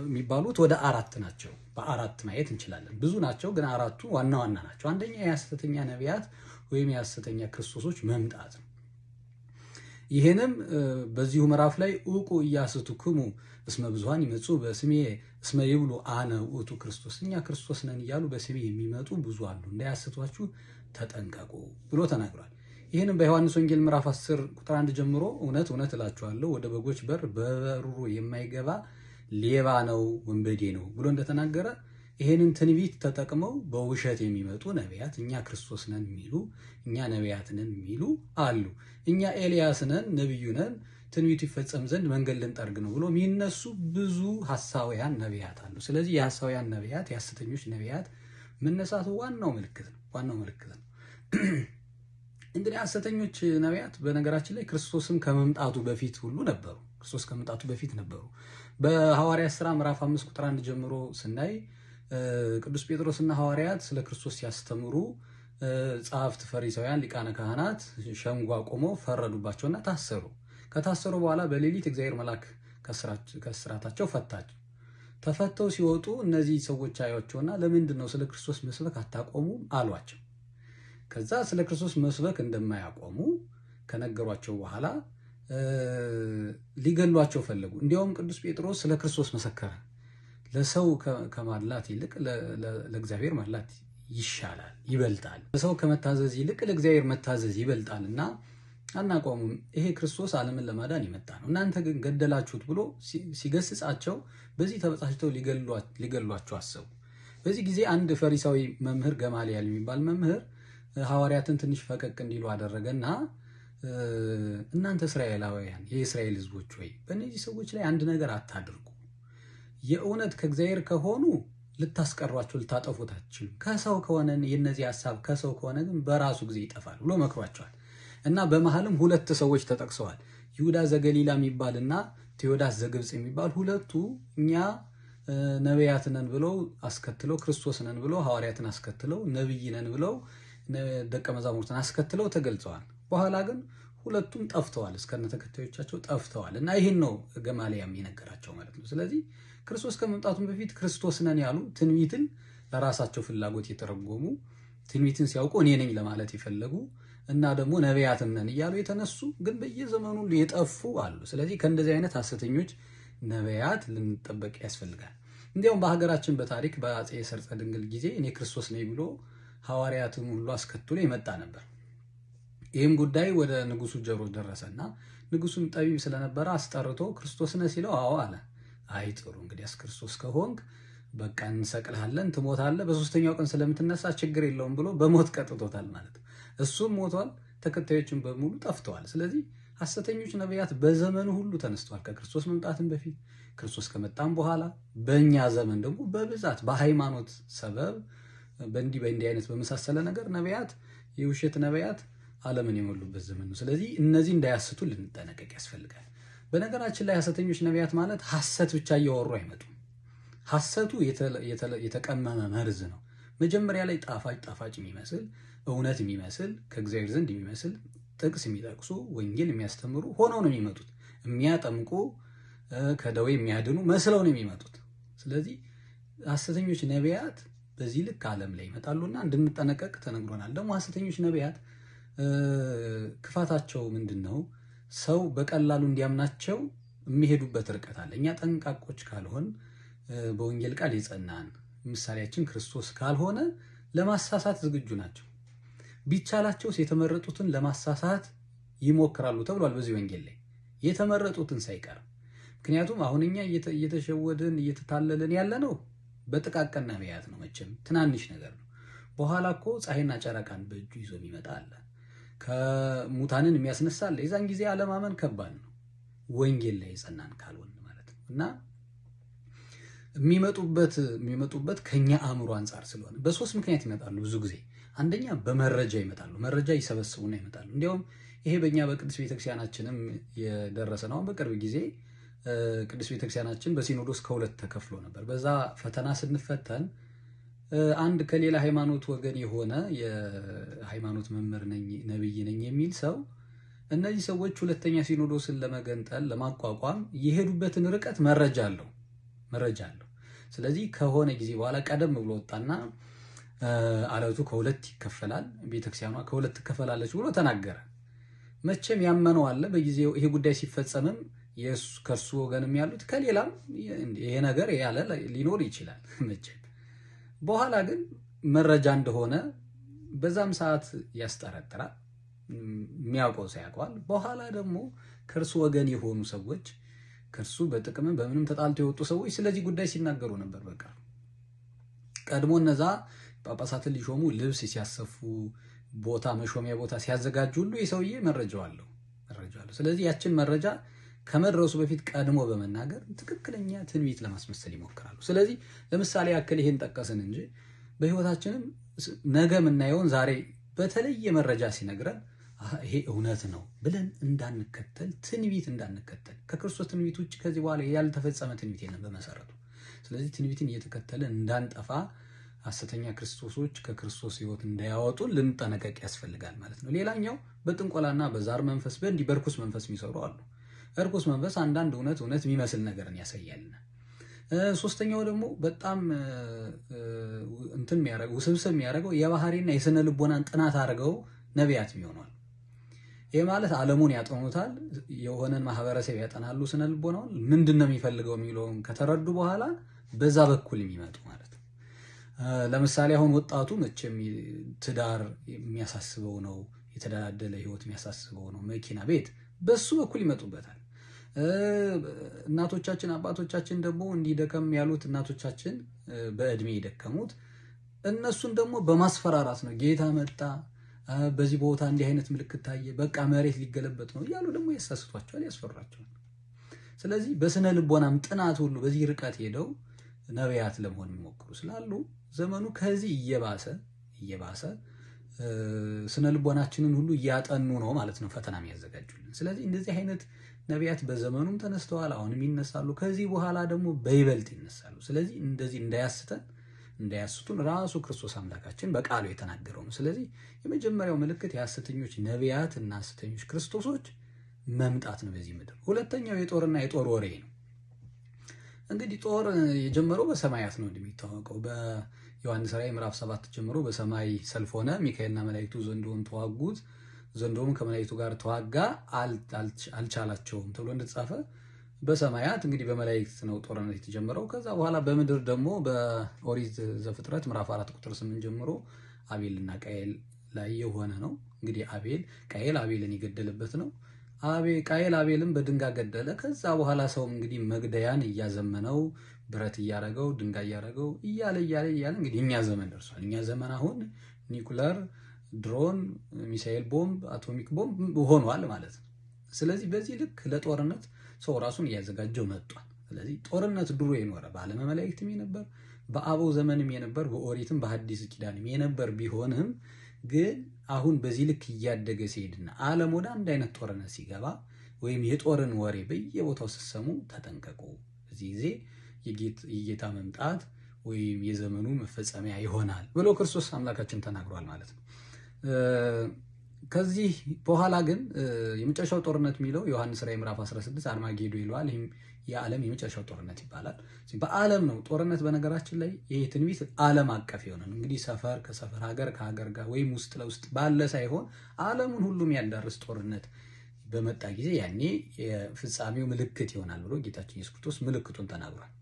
የሚባሉት ወደ 4 ናቸው። በ4 ማየት እንችላለን። ብዙ ናቸው፣ ግን 4ቱ ዋና ዋና ናቸው። አንደኛ የሐሰተኛ ነቢያት ወይም የሐሰተኛ ክርስቶሶች መምጣት ነው። ይሄንም በዚሁ ምዕራፍ ላይ ዕቁ ኢያስቱክሙ እስመ ብዙኃን ይመጹ በስሜ እስመ ይብሉ አነ ውእቱ ክርስቶስ፣ እኛ ክርስቶስ ነን እያሉ በስሜ የሚመጡ ብዙ አሉ፣ እንዳያስቷችሁ ተጠንቀቁ ብሎ ተናግሯል። ይህንም በዮሐንስ ወንጌል ምዕራፍ 10 ቁጥር 1 ጀምሮ እውነት እውነት እላችኋለሁ ወደ በጎች በር በበሩ የማይገባ ሌባ ነው ወንበዴ ነው ብሎ እንደተናገረ ይሄንን ትንቢት ተጠቅመው በውሸት የሚመጡ ነቢያት እኛ ክርስቶስ ነን የሚሉ እኛ ነቢያት ነን የሚሉ አሉ። እኛ ኤልያስ ነን ነብዩ ነን ትንቢቱ ይፈጸም ዘንድ መንገድ ልንጠርግ ነው ብሎ የሚነሱ ብዙ ሐሳውያን ነቢያት አሉ። ስለዚህ የሐሳውያን ነቢያት የሐሰተኞች ነቢያት መነሳቱ ዋናው ምልክት ነው። እንግዲህ ሐሰተኞች ነቢያት በነገራችን ላይ ክርስቶስም ከመምጣቱ በፊት ሁሉ ነበሩ። ክርስቶስ ከመምጣቱ በፊት ነበሩ። በሐዋርያት ሥራ ምዕራፍ 5 ቁጥር 1 ጀምሮ ስናይ ቅዱስ ጴጥሮስና ሐዋርያት ስለ ክርስቶስ ሲያስተምሩ ጸሐፍት፣ ፈሪሳውያን፣ ሊቃነ ካህናት ሸንጓ ቆመው ፈረዱባቸውና ታሰሩ። ከታሰሩ በኋላ በሌሊት እግዚአብሔር መልአክ ከስራታቸው ፈታቸው። ተፈተው ሲወጡ እነዚህ ሰዎች አያቸውና ለምንድን ነው ስለ ክርስቶስ መስበክ አታቆሙም አሏቸው። ከዛ ስለ ክርስቶስ መስበክ እንደማያቆሙ ከነገሯቸው በኋላ ሊገሏቸው ፈለጉ። እንዲያውም ቅዱስ ጴጥሮስ ስለ ክርስቶስ መሰከረ። ለሰው ከማድላት ይልቅ ለእግዚአብሔር ማድላት ይሻላል፣ ይበልጣል። ለሰው ከመታዘዝ ይልቅ ለእግዚአብሔር መታዘዝ ይበልጣልና አናቆሙም። ይሄ ክርስቶስ ዓለምን ለማዳን የመጣ ነው፣ እናንተ ግን ገደላችሁት ብሎ ሲገስጻቸው በዚህ ተበሳጭተው ሊገሏቸው አሰቡ። በዚህ ጊዜ አንድ ፈሪሳዊ መምህር ገማልያል የሚባል መምህር ሐዋርያትን ትንሽ ፈቀቅ እንዲሉ አደረገና እናንተ እስራኤላውያን የእስራኤል ሕዝቦች ወይ በእነዚህ ሰዎች ላይ አንድ ነገር አታድርጉ። የእውነት ከእግዚአብሔር ከሆኑ ልታስቀሯቸው ልታጠፉት አትችሉም። ከሰው ከሆነ የነዚህ ሐሳብ ከሰው ከሆነ ግን በራሱ ጊዜ ይጠፋል ብሎ መክሯቸዋል። እና በመሃልም 2 ሰዎች ተጠቅሰዋል። ይሁዳ ዘገሊላ የሚባልና ቴዎዳስ ዘግብጽ የሚባል ሁለቱ እኛ ነቢያት ነን ብለው አስከትለው ክርስቶስ ነን ብለው ሐዋርያትን አስከትለው ነብይ ነን ብለው ደቀ መዛሙርትን አስከትለው ተገልጸዋል። በኋላ ግን ሁለቱም ጠፍተዋል፣ እስከነ ተከታዮቻቸው ጠፍተዋል። እና ይህን ነው ገማልያም የነገራቸው ማለት ነው። ስለዚህ ክርስቶስ ከመምጣቱም በፊት ክርስቶስ ነን ያሉ ትንቢትን ለራሳቸው ፍላጎት የተረጎሙ ትንቢትን ሲያውቁ እኔ ነኝ ለማለት የፈለጉ እና ደግሞ ነቢያትም ነን እያሉ የተነሱ ግን በየዘመኑ የጠፉ አሉ። ስለዚህ ከእንደዚህ አይነት ሐሰተኞች ነቢያት ልንጠበቅ ያስፈልጋል። እንዲያውም በሀገራችን በታሪክ በአፄ ሰርፀ ድንግል ጊዜ እኔ ክርስቶስ ነኝ ብሎ ሐዋርያትን ሁሉ አስከትሎ የመጣ ነበር። ይህም ጉዳይ ወደ ንጉሱ ጆሮ ደረሰና ንጉሱም ጠቢብ ስለነበረ አስጠርቶ ክርስቶስ ነህ ሲለው አዎ አለ። አይ ጥሩ እንግዲያስ ክርስቶስ ከሆንክ በቃ እንሰቅልሃለን፣ ትሞታለህ፣ በሶስተኛው ቀን ስለምትነሳ ችግር የለውም ብሎ በሞት ቀጥቶታል ማለት ነው። እሱም ሞቷል፣ ተከታዮችን በሙሉ ጠፍተዋል። ስለዚህ ሐሰተኞች ነቢያት በዘመኑ ሁሉ ተነስተዋል። ከክርስቶስ መምጣትም በፊት ክርስቶስ ከመጣም በኋላ በእኛ ዘመን ደግሞ በብዛት በሃይማኖት ሰበብ በእንዲህ አይነት በመሳሰለ ነገር ነቢያት የውሸት ነቢያት ዓለምን የሞሉበት ዘመን ነው። ስለዚህ እነዚህ እንዳያስቱ ልንጠነቀቅ ያስፈልጋል። በነገራችን ላይ ሐሰተኞች ነቢያት ማለት ሐሰት ብቻ እያወሩ አይመጡም። ሐሰቱ የተቀመመ መርዝ ነው። መጀመሪያ ላይ ጣፋጭ የሚመስል እውነት የሚመስል ከእግዚአብሔር ዘንድ የሚመስል ጥቅስ የሚጠቅሱ ወንጌል የሚያስተምሩ ሆነው ነው የሚመጡት። የሚያጠምቁ ከደዌ የሚያድኑ መስለው ነው የሚመጡት። ስለዚህ ሐሰተኞች ነቢያት በዚህ ልክ ዓለም ላይ ይመጣሉና እንድንጠነቀቅ ተነግሮናል። ደግሞ ሐሰተኞች ነቢያት ክፋታቸው ምንድን ነው? ሰው በቀላሉ እንዲያምናቸው የሚሄዱበት ርቀት አለ። እኛ ጠንቃቆች ካልሆን በወንጌል ቃል የጸናን ምሳሌያችን ክርስቶስ ካልሆነ ለማሳሳት ዝግጁ ናቸው። ቢቻላቸው የተመረጡትን ለማሳሳት ይሞክራሉ ተብሏል በዚህ ወንጌል ላይ የተመረጡትን ሳይቀር። ምክንያቱም አሁን እኛ እየተሸወድን እየተታለልን ያለ ነው በጥቃቅን ነቢያት ነው። መቼም ትናንሽ ነገር ነው። በኋላ እኮ ፀሐይና ጨረቃን በእጁ ይዞ የሚመጣ አለ፣ ከሙታንን የሚያስነሳ አለ። የዛን ጊዜ አለማመን ከባድ ነው፣ ወንጌል ላይ የጸናን ካልሆን ማለት ነው። እና የሚመጡበት ከኛ አእምሮ አንጻር ስለሆነ በሶስት ምክንያት ይመጣሉ ብዙ ጊዜ። አንደኛ በመረጃ ይመጣሉ፣ መረጃ ይሰበስቡና ይመጣሉ። እንዲያውም ይሄ በእኛ በቅዱስ ቤተክርስቲያናችንም የደረሰ ነው። በቅርብ ጊዜ ቅዱስ ቤተክርስቲያናችን በሲኖዶስ ከሁለት ተከፍሎ ነበር። በዛ ፈተና ስንፈተን አንድ ከሌላ ሃይማኖት ወገን የሆነ የሃይማኖት መምህር ነኝ ነብይ ነኝ የሚል ሰው እነዚህ ሰዎች ሁለተኛ ሲኖዶስን ለመገንጠል ለማቋቋም የሄዱበትን ርቀት መረጃ አለው። ስለዚህ ከሆነ ጊዜ በኋላ ቀደም ብሎ ወጣና አለቱ ከሁለት ይከፈላል፣ ቤተክርስቲያኗ ከሁለት ትከፈላለች ብሎ ተናገረ። መቼም ያመነው አለ። በጊዜው ይሄ ጉዳይ ሲፈጸምም ከእርሱ ወገንም ያሉት ከሌላም ይሄ ነገር ያለ ሊኖር ይችላል መቼም። በኋላ ግን መረጃ እንደሆነ በዛም ሰዓት ያስጠረጥራል፣ የሚያውቀው ሳያውቀዋል። በኋላ ደግሞ ከእርሱ ወገን የሆኑ ሰዎች ከእርሱ በጥቅምም በምንም ተጣልተው የወጡ ሰዎች ስለዚህ ጉዳይ ሲናገሩ ነበር። በቃ ቀድሞ እነዛ ጳጳሳትን ሊሾሙ ልብስ ሲያሰፉ ቦታ መሾሚያ ቦታ ሲያዘጋጁ ሁሉ የሰውዬ መረጃው አለው። ስለዚህ ያችን መረጃ ከመድረሱ በፊት ቀድሞ በመናገር ትክክለኛ ትንቢት ለማስመሰል ይሞክራሉ። ስለዚህ ለምሳሌ ያክል ይሄን ጠቀስን እንጂ በህይወታችንም ነገ የምናየውን ዛሬ በተለየ መረጃ ሲነግረን ይሄ እውነት ነው ብለን እንዳንከተል፣ ትንቢት እንዳንከተል። ከክርስቶስ ትንቢት ውጭ ከዚህ በኋላ ያልተፈጸመ ትንቢት የለም በመሰረቱ። ስለዚህ ትንቢትን እየተከተልን እንዳንጠፋ፣ ሐሰተኛ ክርስቶሶች ከክርስቶስ ህይወት እንዳያወጡ ልንጠነቀቅ ያስፈልጋል ማለት ነው። ሌላኛው በጥንቆላና በዛር መንፈስ በእንዲህ በርኩስ መንፈስ የሚሰሩ አሉ። እርኩስ መንፈስ አንዳንድ እውነት የሚመስል ነገርን ያሳያልና። ሶስተኛው ደግሞ በጣም እንትን የሚያደርገው ውስብስብ የሚያደርገው የባህሪና የስነ ልቦናን ጥናት አድርገው ነቢያት የሚሆኗል። ይሄ ማለት ዓለሙን ያጠኑታል፣ የሆነን ማህበረሰብ ያጠናሉ፣ ስነ ልቦናውን ምንድነው የሚፈልገው የሚለውን ከተረዱ በኋላ በዛ በኩል የሚመጡ ማለት ነው። ለምሳሌ አሁን ወጣቱ መቼም ትዳር የሚያሳስበው ነው፣ የተደላደለ ህይወት የሚያሳስበው ነው፣ መኪና፣ ቤት፣ በሱ በኩል ይመጡበታል። እናቶቻችን አባቶቻችን ደግሞ እንዲደከም ያሉት እናቶቻችን በእድሜ የደከሙት እነሱን ደግሞ በማስፈራራት ነው። ጌታ መጣ፣ በዚህ ቦታ እንዲህ አይነት ምልክት ታየ፣ በቃ መሬት ሊገለበጥ ነው እያሉ ደግሞ ያሳስቷቸዋል፣ ያስፈራቸዋል። ስለዚህ በስነ ልቦናም ጥናት ሁሉ በዚህ ርቀት ሄደው ነቢያት ለመሆን የሚሞክሩ ስላሉ ዘመኑ ከዚህ እየባሰ ስነ ልቦናችንን ሁሉ እያጠኑ ነው ማለት ነው ፈተና የሚያዘጋጁልን። ስለዚህ እንደዚህ አይነት ነቢያት በዘመኑም ተነስተዋል፣ አሁንም ይነሳሉ፣ ከዚህ በኋላ ደግሞ በይበልጥ ይነሳሉ። ስለዚህ እንደዚህ እንዳያስቱን ራሱ ክርስቶስ አምላካችን በቃሉ የተናገረው ነው። ስለዚህ የመጀመሪያው ምልክት የሐሰተኞች ነቢያት እና ሐሰተኞች ክርስቶሶች መምጣት ነው በዚህ ምድር። ሁለተኛው የጦርና የጦር ወሬ ነው። እንግዲህ ጦር የጀመረው በሰማያት ነው እንደሚታወቀው። በዮሐንስ ራዕይ ምዕራፍ 7 ጀምሮ በሰማይ ሰልፍ ሆነ፣ ሚካኤልና መላእክቱ ዘንዶውን ተዋጉት፣ ዘንዶውም ከመላእክቱ ጋር ተዋጋ፣ አልቻላቸውም ተብሎ እንደተጻፈ በሰማያት እንግዲህ በመላእክት ነው ጦርነት የተጀመረው። ከዛ በኋላ በምድር ደግሞ በኦሪት ዘፍጥረት ምዕራፍ 4 ቁጥር 8 ጀምሮ አቤልና ቃየል ላይ የሆነ ነው። እንግዲህ ቃየል አቤልን የገደለበት ነው። ቃየል አቤልን በድንጋይ ገደለ። ከዛ በኋላ ሰው እንግዲህ መግደያን እያዘመነው ብረት እያረገው ድንጋይ እያረገው እያለ እንግዲህ እኛ ዘመን ደርሷል። እኛ ዘመን አሁን ኒኩለር፣ ድሮን፣ ሚሳኤል ቦምብ፣ አቶሚክ ቦምብ ሆኗል ማለት ነው። ስለዚህ በዚህ ልክ ለጦርነት ሰው ራሱን እያዘጋጀው መጥቷል። ስለዚህ ጦርነት ድሮ የኖረ በዓለመ መላእክትም የነበር በአበው ዘመንም የነበር በኦሪትም በሐዲስ ኪዳንም የነበር ቢሆንም ግን አሁን በዚህ ልክ እያደገ ሲሄድና ዓለም ወደ አንድ አይነት ጦርነት ሲገባ ወይም የጦርን ወሬ በየቦታው ሲሰሙ ተጠንቀቁ፣ በዚህ ጊዜ የጌታ መምጣት ወይም የዘመኑ መፈጸሚያ ይሆናል ብሎ ክርስቶስ አምላካችን ተናግሯል ማለት ነው። ከዚህ በኋላ ግን የመጨረሻው ጦርነት የሚለው ዮሐንስ ራዕይ ምዕራፍ 16 አርማጌዶ ይለዋል። ይህም የዓለም የመጨረሻው ጦርነት ይባላል። በዓለም ነው ጦርነት። በነገራችን ላይ ይሄ ትንቢት ዓለም አቀፍ የሆነ ነው። እንግዲህ ሰፈር ከሰፈር ሀገር ከሀገር ጋር ወይም ውስጥ ለውስጥ ባለ ሳይሆን ዓለሙን ሁሉም ያዳርስ ጦርነት በመጣ ጊዜ ያኔ የፍጻሜው ምልክት ይሆናል ብሎ ጌታችን ኢየሱስ ክርስቶስ ምልክቱን ተናግሯል።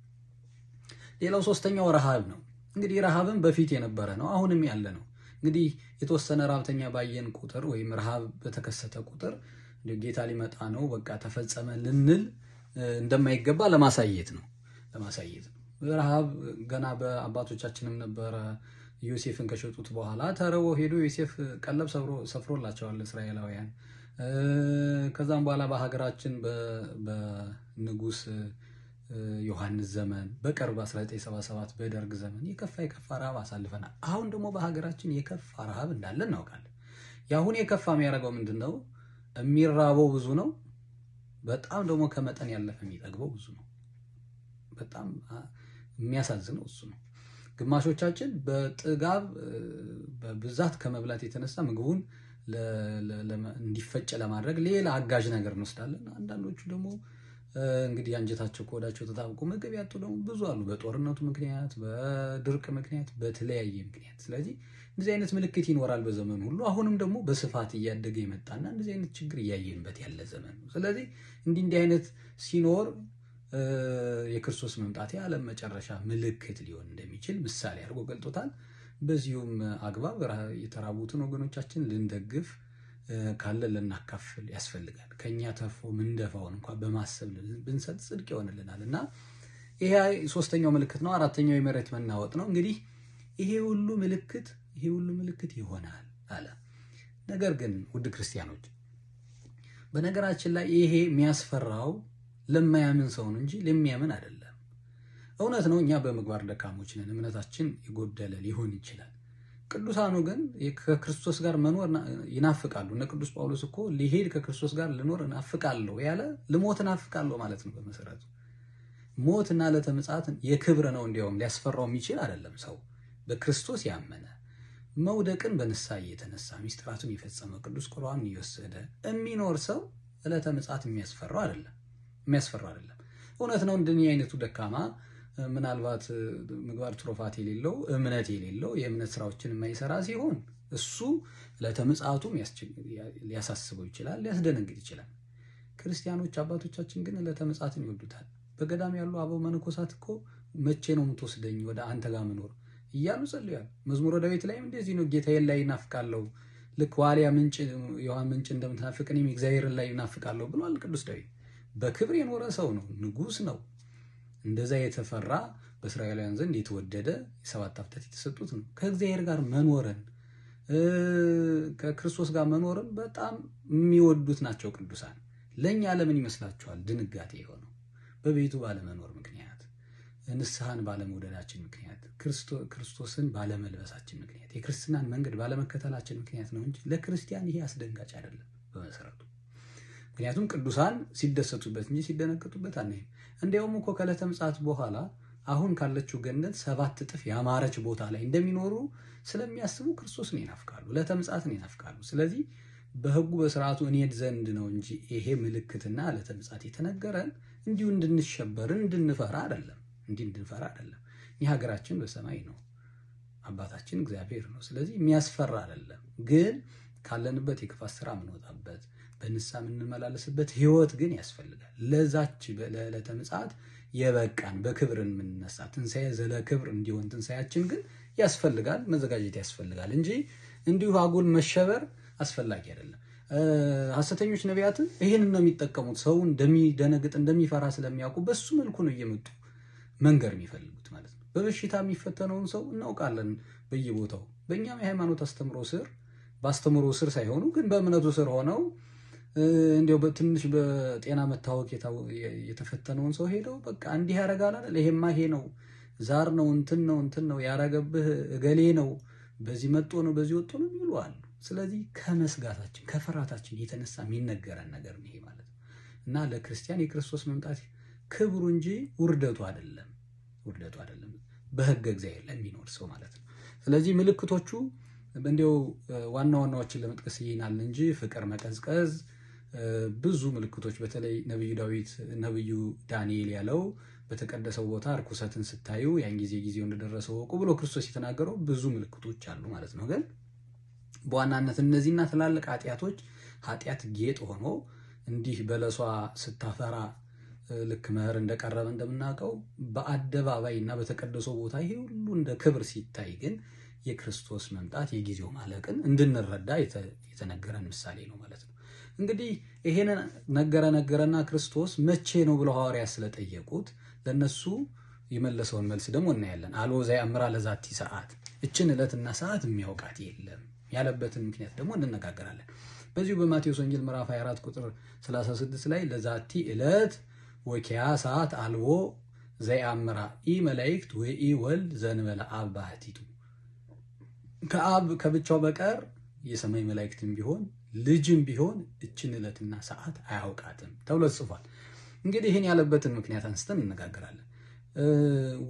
ሌላው ሶስተኛው ረሃብ ነው። እንግዲህ ረሃብም በፊት የነበረ ነው፣ አሁንም ያለ ነው። እንግዲህ የተወሰነ ረሃብተኛ ባየን ቁጥር ወይም ረሃብ በተከሰተ ቁጥር ጌታ ሊመጣ ነው በቃ ተፈጸመ ልንል እንደማይገባ ለማሳየት ነው። ረሃብ ገና በአባቶቻችንም ነበረ። ዮሴፍን ከሸጡት በኋላ ተርቦ ሄዶ ዮሴፍ ቀለብ ሰፍሮላቸዋል እስራኤላውያን። ከዛም በኋላ በሀገራችን በንጉስ ዮሐንስ ዘመን በቅርብ 1977 በደርግ ዘመን የከፋ ረሃብ አሳልፈናል። አሁን ደግሞ በሀገራችን የከፋ ረሃብ እንዳለ እናውቃለን። ያሁን የከፋ የሚያደርገው ምንድነው? የሚራበው ብዙ ነው። በጣም ደግሞ ከመጠን ያለፈ የሚጠግበው ብዙ ነው። በጣም የሚያሳዝነው እሱ ነው። ግማሾቻችን በጥጋብ በብዛት ከመብላት የተነሳ ምግቡን እንዲፈጭ ለማድረግ ሌላ አጋዥ ነገር እንወስዳለን። አንዳንዶቹ ደግሞ እንግዲህ አንጀታቸው ከወዳቸው ተጣብቆ ምግብ ያጡ ደግሞ ብዙ አሉ፣ በጦርነቱ ምክንያት፣ በድርቅ ምክንያት፣ በተለያየ ምክንያት። ስለዚህ እንደዚህ አይነት ምልክት ይኖራል በዘመኑ ሁሉ። አሁንም ደግሞ በስፋት እያደገ የመጣና እንደዚህ አይነት ችግር እያየንበት ያለ ዘመን ነው። ስለዚህ እንዲህ አይነት ሲኖር የክርስቶስ መምጣት የዓለም መጨረሻ ምልክት ሊሆን እንደሚችል ምሳሌ አድርጎ ገልጦታል። በዚሁም አግባብ የተራቡትን ወገኖቻችን ልንደግፍ ካለ ልናካፍል ያስፈልጋል። ከኛ ተርፎ ምንደፋውን እንኳን በማሰብ ብንሰጥ ጽድቅ ይሆንልናል እና ይሄ ሶስተኛው ምልክት ነው። አራተኛው የመሬት መናወጥ ነው። እንግዲህ ይሄ ሁሉ ምልክት ይሆናል አለ። ነገር ግን ውድ ክርስቲያኖች፣ በነገራችን ላይ ይሄ የሚያስፈራው ለማያምን ሰው ነው እንጂ ለሚያምን አይደለም። እውነት ነው፣ እኛ በምግባር ደካሞች ነን፣ እምነታችን የጎደለ ሊሆን ይችላል። ቅዱሳኑ ግን ከክርስቶስ ጋር መኖር ይናፍቃሉ። እነ ቅዱስ ጳውሎስ እኮ ሊሄድ ከክርስቶስ ጋር ልኖር እናፍቃለሁ ያለ ልሞት እናፍቃለሁ ማለት ነው። በመሰረቱ ሞትና ዕለተ ምጽአት የክብር ነው። እንዲያውም ሊያስፈራው የሚችል አይደለም። ሰው በክርስቶስ ያመነ መውደቅን በንስሐ እየተነሳ ሚስጥራቱን የፈጸመ ቅዱስ ቁርባኑን እየወሰደ የሚኖር ሰው ዕለተ ምጽአት የሚያስፈራው አይደለም። እውነት ነው፣ እንደዚህ አይነቱ ደካማ ምናልባት ምግባር ትሩፋት የሌለው እምነት የሌለው የእምነት ስራዎችን የማይሰራ ሲሆን እሱ ለተምጽአቱ ሊያሳስበው ይችላል፣ ሊያስደነግጥ ይችላል። ክርስቲያኖች አባቶቻችን ግን ለተምጽአትን ይወዱታል። በገዳም ያሉ አበው መነኮሳት እኮ መቼ ነው የምትወስደኝ ወደ አንተ ጋር መኖር እያሉ ጸልያሉ። መዝሙረ ዳዊት ላይም እንደዚህ ነው፣ ጌታዬን ላይ እናፍቃለሁ፣ ልክ ዋሊያ ምንጭ የውሃ ምንጭ እንደምትናፍቅ እኔም እግዚአብሔርን ላይ እናፍቃለሁ ብሏል ቅዱስ ዳዊት። በክብር የኖረ ሰው ነው፣ ንጉስ ነው። እንደዛ የተፈራ በእስራኤላውያን ዘንድ የተወደደ የሰባት ሀብታት የተሰጡት ነው። ከእግዚአብሔር ጋር መኖርን ከክርስቶስ ጋር መኖርን በጣም የሚወዱት ናቸው ቅዱሳን። ለኛ ለምን ይመስላችኋል ድንጋጤ የሆነው? በቤቱ ባለመኖር ምክንያት፣ ንስሐን ባለመውደዳችን ምክንያት፣ ክርስቶስን ባለመልበሳችን ምክንያት፣ የክርስትናን መንገድ ባለመከተላችን ምክንያት ነው እንጂ ለክርስቲያን ይሄ አስደንጋጭ አይደለም በመሰረቱ። ምክንያቱም ቅዱሳን ሲደሰቱበት እንጂ ሲደነግጡበት አናይም። እንዲያውም እኮ ከዕለተ ምጽአት በኋላ አሁን ካለችው ገነት 7 እጥፍ ያማረች ቦታ ላይ እንደሚኖሩ ስለሚያስቡ ክርስቶስን ይናፍቃሉ፣ ዕለተ ምጽአትን ይናፍቃሉ። ስለዚህ በሕጉ በስርዓቱ እንሄድ ዘንድ ነው እንጂ ይሄ ምልክትና ዕለተ ምጽአት የተነገረን እንዲሁ እንድንሸበር እንድንፈራ አይደለም። ይህ ሀገራችን በሰማይ ነው፣ አባታችን እግዚአብሔር ነው። ስለዚህ የሚያስፈራ አይደለም። ግን ካለንበት የክፋት ስራ የምንወጣበት በንስሐ የምንመላለስበት ህይወት ግን ያስፈልጋል። ለዛች ለዕለተ ምጽአት የበቃን በክብር የምንነሳ ትንሣኤ ዘለ ክብር እንዲሆን ትንሣኤያችን ግን ያስፈልጋል፣ መዘጋጀት ያስፈልጋል እንጂ እንዲሁ አጉል መሸበር አስፈላጊ አይደለም። ሐሰተኞች ነቢያትን ይህንን ነው የሚጠቀሙት። ሰው እንደሚደነግጥ እንደሚፈራ ስለሚያውቁ በሱ መልኩ ነው እየመጡ መንገር የሚፈልጉት ማለት ነው። በበሽታ የሚፈተነውን ሰው እናውቃለን በየቦታው። በእኛም የሃይማኖት አስተምሮ ስር በአስተምሮ ስር ሳይሆኑ ግን በእምነቱ ስር ሆነው እንዲያው በትንሽ በጤና መታወክ የተፈተነውን ሰው ሄደው በቃ እንዲህ ያደርጋል አይደል፣ ይሄማ ይሄ ነው ዛር ነው እንትን ነው ያረገብህ እገሌ ነው፣ በዚህ መጥቶ ነው በዚህ ወጥቶ ነው የሚሉ አሉ። ስለዚህ ከመስጋታችን ከፍርሃታችን የተነሳ የሚነገረን ነገር ነው ይሄ ማለት ነው። እና ለክርስቲያን የክርስቶስ መምጣት ክብሩ እንጂ ውርደቱ አይደለም በሕገ እግዚአብሔር ለሚኖር ሰው ማለት ነው። ስለዚህ ምልክቶቹ እንዲያው ዋና ዋናዎችን ለመጥቀስ ይናል እንጂ ፍቅር መቀዝቀዝ፣ ብዙ ምልክቶች በተለይ ነብዩ ዳንኤል ያለው በተቀደሰው ቦታ ርኩሰትን ስታዩ ያን ጊዜው እንደደረሰ ወቁ ብሎ ክርስቶስ የተናገረው ብዙ ምልክቶች አሉ ማለት ነው። ግን በዋናነት እነዚህና ትላልቅ ኃጢአት ጌጥ ሆኖ እንዲህ በለሷ ስታፈራ ልክ መኸር እንደቀረበ እንደምናውቀው በአደባባይና በተቀደሰው ቦታ ይሄ ሁሉ እንደ ክብር ሲታይ ግን የክርስቶስ መምጣት የጊዜው ማለቅን እንድንረዳ የተነገረን ምሳሌ ነው ማለት ነው። እንግዲህ ይሄንን ነገረና ክርስቶስ መቼ ነው ብለው ሐዋርያት ስለጠየቁት ለነሱ የመለሰውን መልስ ደግሞ እናያለን። አልቦ ዘየአምራ ለዛቲ ሰዓት፣ እችን ዕለትና ሰዓት የሚያውቃት የለም ያለበትን ምክንያት ደግሞ እንነጋገራለን። በዚሁ በማቴዎስ ወንጌል ምዕራፍ 24 ቁጥር 36 ላይ ለዛቲ ዕለት ወኪያ ሰዓት አልቦ ዘያምራ ኢ መላእክት ወኢ ወልድ ዘንበለ አብ ባህቲቱ ከአብ ከብቻው በቀር የሰማይ መላእክትም ቢሆን ልጅም ቢሆን እችን ዕለትና ሰዓት አያውቃትም ተብሎ ጽፏል። እንግዲህ ይህን ያለበትን ምክንያት አንስተን እንነጋገራለን።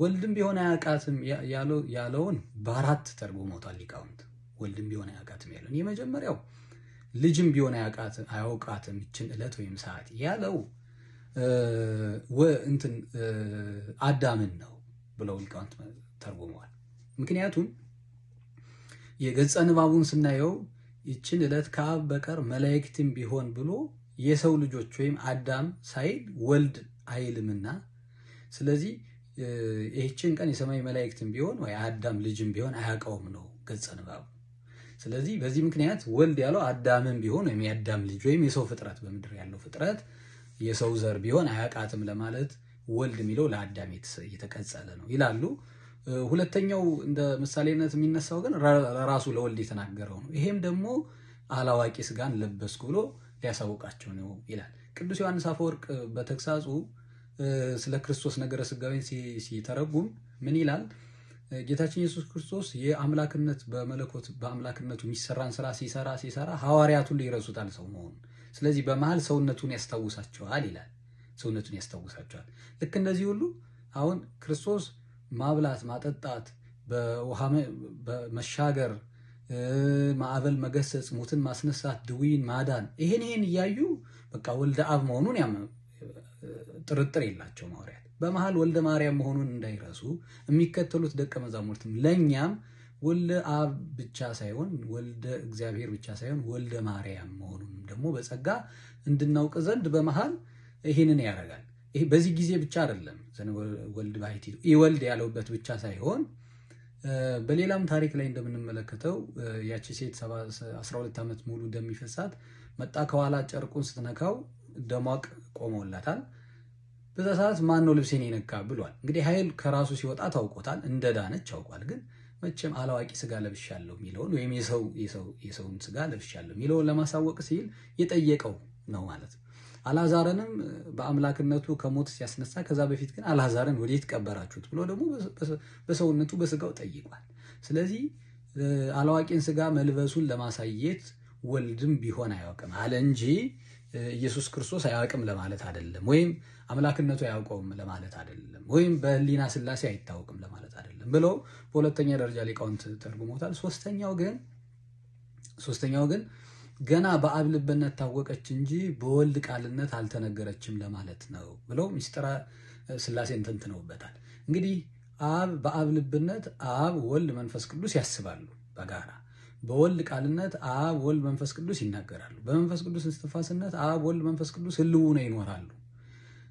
ወልድም ቢሆን አያውቃትም ያለውን በአራት ተርጉመውታል ሊቃውንት። ወልድም ቢሆን አያውቃትም ያለውን የመጀመሪያው ልጅም ቢሆን አያውቃትም እችን ዕለት ወይም ሰዓት ያለው አዳምን ነው ብለው ሊቃውንት ተርጉመዋል። ምክንያቱም የገጸ ንባቡን ስናየው ይችን ዕለት ከአብ በቀር መላእክትም ቢሆን ብሎ የሰው ልጆች ወይም አዳም ሳይል ወልድ አይልምና፣ ስለዚህ ይህችን ቀን የሰማይ መላእክትም ቢሆን ወይ አዳም ልጅም ቢሆን አያውቀውም ነው ገጸ ንባቡ። ስለዚህ በዚህ ምክንያት ወልድ ያለው አዳምም ቢሆን ወይም የአዳም ልጅ ወይም የሰው ፍጥረት በምድር ያለው ፍጥረት የሰው ዘር ቢሆን አያውቃትም ለማለት ወልድ የሚለው ለአዳም የተቀጸለ ነው ይላሉ። ሁለተኛው እንደ ምሳሌነት የሚነሳው ግን ራሱ ለወልድ የተናገረው ነው። ይሄም ደግሞ አላዋቂ ስጋን ለበስኩ ብሎ ሊያሳውቃቸው ነው ይላል። ቅዱስ ዮሐንስ አፈወርቅ በተግሳጹ ስለ ክርስቶስ ነገረ ስጋዌን ሲተረጉም ምን ይላል? ጌታችን ኢየሱስ ክርስቶስ የአምላክነት በመለኮት በአምላክነቱ የሚሰራን ስራ ሲሰራ ሐዋርያቱን ሊረሱታል ሰው መሆኑ። ስለዚህ በመሃል ሰውነቱን ያስታውሳቸዋል ይላል። ሰውነቱን ያስታውሳቸዋል። ልክ እንደዚህ ሁሉ አሁን ክርስቶስ ማብላት፣ ማጠጣት፣ በውሃ መሻገር፣ ማዕበል መገሰጽ፣ ሙትን ማስነሳት፣ ድውይን ማዳን ይሄን እያዩ በቃ ወልደ አብ መሆኑን ጥርጥር የላቸው ሐዋርያት። በመሃል ወልደ ማርያም መሆኑን እንዳይረሱ የሚከተሉት ደቀ መዛሙርትም ለኛም ወልደ አብ ብቻ ሳይሆን ወልደ እግዚአብሔር ብቻ ሳይሆን ወልደ ማርያም መሆኑን ደግሞ በጸጋ እንድናውቅ ዘንድ በመሃል ይሄንን ያደርጋል። ይሄ በዚህ ጊዜ ብቻ አይደለም ወልድ ባህቲቱ ይወልድ ያለውበት ብቻ ሳይሆን በሌላም ታሪክ ላይ እንደምንመለከተው ያቺ ሴት 12 ዓመት ሙሉ እንደሚፈሳት መጣ ከኋላ ጨርቁን ስትነካው ደሟቅ ቆሞላታል። በዛ ሰዓት ማን ነው ልብሴን የነካ ብሏል። እንግዲህ ኃይል ከራሱ ሲወጣ ታውቆታል፣ እንደዳነች አውቋል። ግን መቼም አላዋቂ ስጋ ለብሻለሁ የሚለውን ወይም የሰውን ስጋ ለብሻለሁ የሚለውን ለማሳወቅ ሲል የጠየቀው ነው ማለት ነው። አልዓዛርንም በአምላክነቱ ከሞት ሲያስነሳ ከዛ በፊት ግን አልዓዛርን ወዴት ቀበራችሁት ብሎ ደግሞ በሰውነቱ በስጋው ጠይቋል። ስለዚህ አላዋቂን ስጋ መልበሱን ለማሳየት ወልድም ቢሆን አያውቅም አለ እንጂ ኢየሱስ ክርስቶስ አያውቅም ለማለት አይደለም፣ ወይም አምላክነቱ አያውቀውም ለማለት አይደለም፣ ወይም በሕሊና ሥላሴ አይታወቅም ለማለት አይደለም ብለው በሁለተኛ ደረጃ ሊቃውንት ተርጉሞታል። ሶስተኛው ግን ገና በአብ ልብነት ታወቀች እንጂ በወልድ ቃልነት አልተነገረችም ለማለት ነው ብለው ምስጢረ ሥላሴን ተንትነውበታል። እንግዲህ በአብ ልብነት አብ ወልድ መንፈስ ቅዱስ ያስባሉ በጋራ፣ በወልድ ቃልነት አብ ወልድ መንፈስ ቅዱስ ይናገራሉ፣ በመንፈስ ቅዱስ እስትንፋስነት አብ ወልድ መንፈስ ቅዱስ ህልው ነው ይኖራሉ።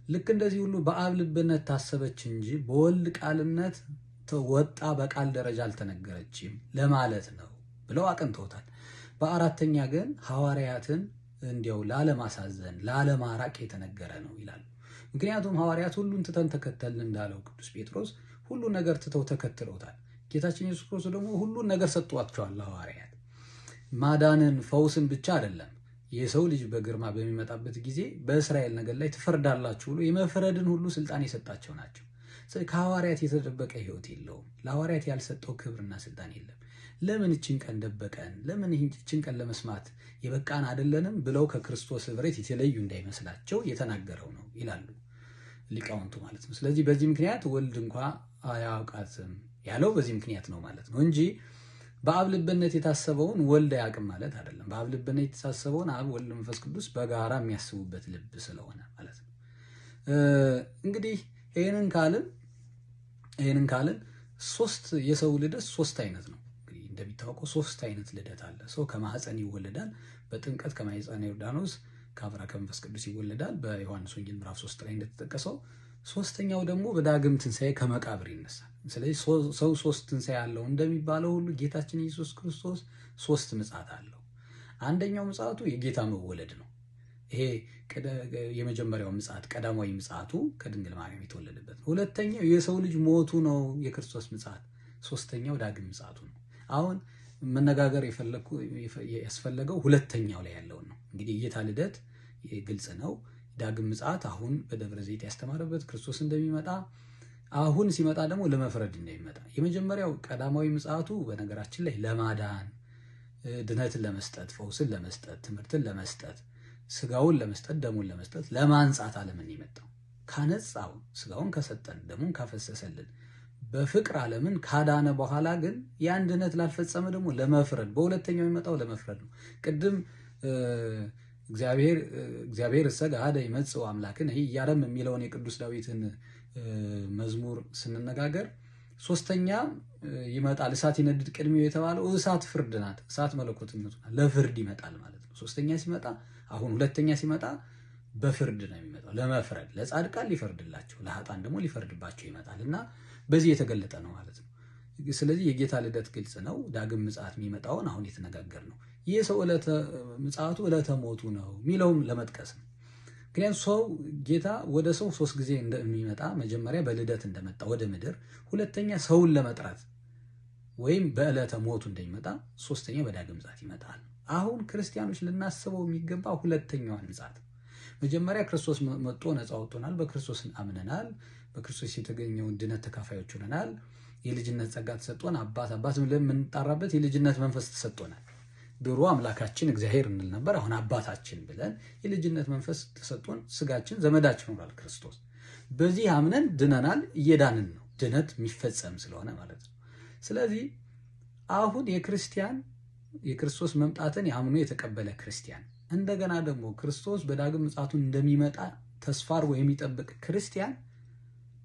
ልክ እንደዚህ ሁሉ በአብ ልብነት ታሰበች እንጂ በወልድ ቃልነት ወጣ በቃል ደረጃ አልተነገረችም ለማለት ነው ብለው አቅንተውታል። በአራተኛ ግን ሐዋርያትን እንዲያው ላለማሳዘን ላለማራቅ የተነገረ ነው ይላሉ። ምክንያቱም ሐዋርያት ሁሉን ትተን ተከተልን እንዳለው ቅዱስ ጴጥሮስ ሁሉን ነገር ትተው ተከትለውታል። ጌታችን ኢየሱስ ክርስቶስ ደግሞ ሁሉን ነገር ሰጥቷቸዋል። ሐዋርያት ማዳንን ፈውስን ብቻ አይደለም፣ የሰው ልጅ በግርማ በሚመጣበት ጊዜ በእስራኤል ነገር ላይ ትፈርዳላችሁ ብሎ የመፍረድን ሁሉ ስልጣን የሰጣቸው ናቸው። ከሐዋርያት የተደበቀ ሕይወት የለውም። ለሐዋርያት ያልሰጠው ክብርና ስልጣን የለም። ለምን እችን ቀን ደበቀን? ለምን እችን ቀን ለመስማት የበቃን አይደለንም ብለው ከክርስቶስ ኅብረት የተለዩ እንዳይመስላቸው የተናገረው ነው ይላሉ ሊቃውንቱ ማለት ነው። ስለዚህ በዚህ ምክንያት ወልድ እንኳ አያውቃትም ያለው በዚህ ምክንያት ነው ማለት ነው እንጂ በአብ ልብነት የታሰበውን ወልድ አያውቅም ማለት አይደለም። በአብ ልብነት የታሰበውን አብ ወልድ መንፈስ ቅዱስ በጋራ የሚያስቡበት ልብ ስለሆነ ማለት ነው። እንግዲህ ይህንን ካልን የሰው ልደት ሶስት አይነት ነው። እንደሚታወቀው ሶስት አይነት ልደት አለ። ሰው ከማህፀን ይወለዳል፣ በጥምቀት ከማህፀነ ዮርዳኖስ ከአብራ ከመንፈስ ቅዱስ ይወለዳል፣ በዮሐንስ ወንጌል ምዕራፍ 3 ላይ እንደተጠቀሰው። ሶስተኛው ደግሞ በዳግም ትንሣኤ ከመቃብር ይነሳል። ስለዚህ ሰው ሶስት ትንሣኤ አለው እንደሚባለው ሁሉ ጌታችን ኢየሱስ ክርስቶስ ሶስት ምጽአት አለው። አንደኛው ምጽአቱ የጌታ መወለድ ነው። ይሄ የመጀመሪያው ምጽአት ቀዳማዊ ምጽአቱ ከድንግል ማርያም የተወለደበት ነው። ሁለተኛው የሰው ልጅ ሞቱ ነው የክርስቶስ ምጽአት። ሶስተኛው ዳግም ምጽአቱ ነው። አሁን መነጋገር ያስፈለገው ሁለተኛው ላይ ያለውን ነው። እንግዲህ የጌታ ልደት ግልጽ ነው። ዳግም ምጽአት አሁን በደብረ ዘይት ያስተማረበት ክርስቶስ እንደሚመጣ አሁን ሲመጣ ደግሞ ለመፍረድ እንደሚመጣ የመጀመሪያው ቀዳማዊ ምጽአቱ በነገራችን ላይ ለማዳን ድነትን ለመስጠት ፈውስን ለመስጠት ትምህርትን ለመስጠት ስጋውን ለመስጠት ደሙን ለመስጠት ለማንጻት ዓለምን ይመጣው ካነጻው ስጋውን ከሰጠን ደሙን ካፈሰሰልን በፍቅር ዓለምን ካዳነ በኋላ ግን ያን ድነት ላልፈጸመ ደግሞ ለመፍረድ በሁለተኛው የሚመጣው ለመፍረድ ነው። ቅድም እግዚአብሔር እሰጋደ ይመጽእ አምላክን እያለም የሚለውን የቅዱስ ዳዊትን መዝሙር ስንነጋገር ሶስተኛ ይመጣል እሳት ይነድድ ቅድሚው የተባለው እሳት ፍርድ ናት። እሳት መለኮትነቱ ለፍርድ ይመጣል ማለት ነው። ሶስተኛ ሲመጣ አሁን ሁለተኛ ሲመጣ በፍርድ ነው የሚመጣው ለመፍረድ ለጻድቃን ሊፈርድላቸው ለኃጥአን ደግሞ ሊፈርድባቸው ይመጣል እና በዚህ የተገለጠ ነው ማለት ነው። ስለዚህ የጌታ ልደት ግልጽ ነው። ዳግም ምጽአት የሚመጣውን አሁን የተነጋገር ነው። ይህ ሰው ዕለተ ምጽአቱ ዕለተ ሞቱ ነው የሚለውም ለመጥቀስ ነው። ምክንያቱም ሰው ጌታ ወደ ሰው 3 ጊዜ እንደሚመጣ መጀመሪያ በልደት እንደመጣ ወደ ምድር፣ ሁለተኛ ሰውን ለመጥራት ወይም በዕለተ ሞቱ እንደሚመጣ፣ ሶስተኛ በዳግም ምጽአት ይመጣል። አሁን ክርስቲያኖች ልናስበው የሚገባ ሁለተኛዋን ምጽአት መጀመሪያ ክርስቶስ መጥቶ ነፃ አውጥቶናል፣ በክርስቶስ አምነናል፣ በክርስቶስ የተገኘውን ድነት ተካፋዮች ሆነናል፣ የልጅነት ጸጋ ተሰጥቶን አባት ብለን የምንጣራበት የልጅነት መንፈስ ተሰጥቶናል። ድሮ አምላካችን እግዚአብሔር እንል ነበር። አሁን አባታችን ብለን የልጅነት መንፈስ ተሰጥቶን ስጋችን ዘመዳችን ሆኗል ክርስቶስ። በዚህ አምነን ድነናል፣ እየዳንን ነው ድነት የሚፈጸም ስለሆነ ማለት ነው። ስለዚህ አሁን የክርስቶስ መምጣትን ያምኖ የተቀበለ ክርስቲያን እንደገና ደግሞ ክርስቶስ በዳግም ምጽአቱ እንደሚመጣ ተስፋ አድርጎ የሚጠብቅ ክርስቲያን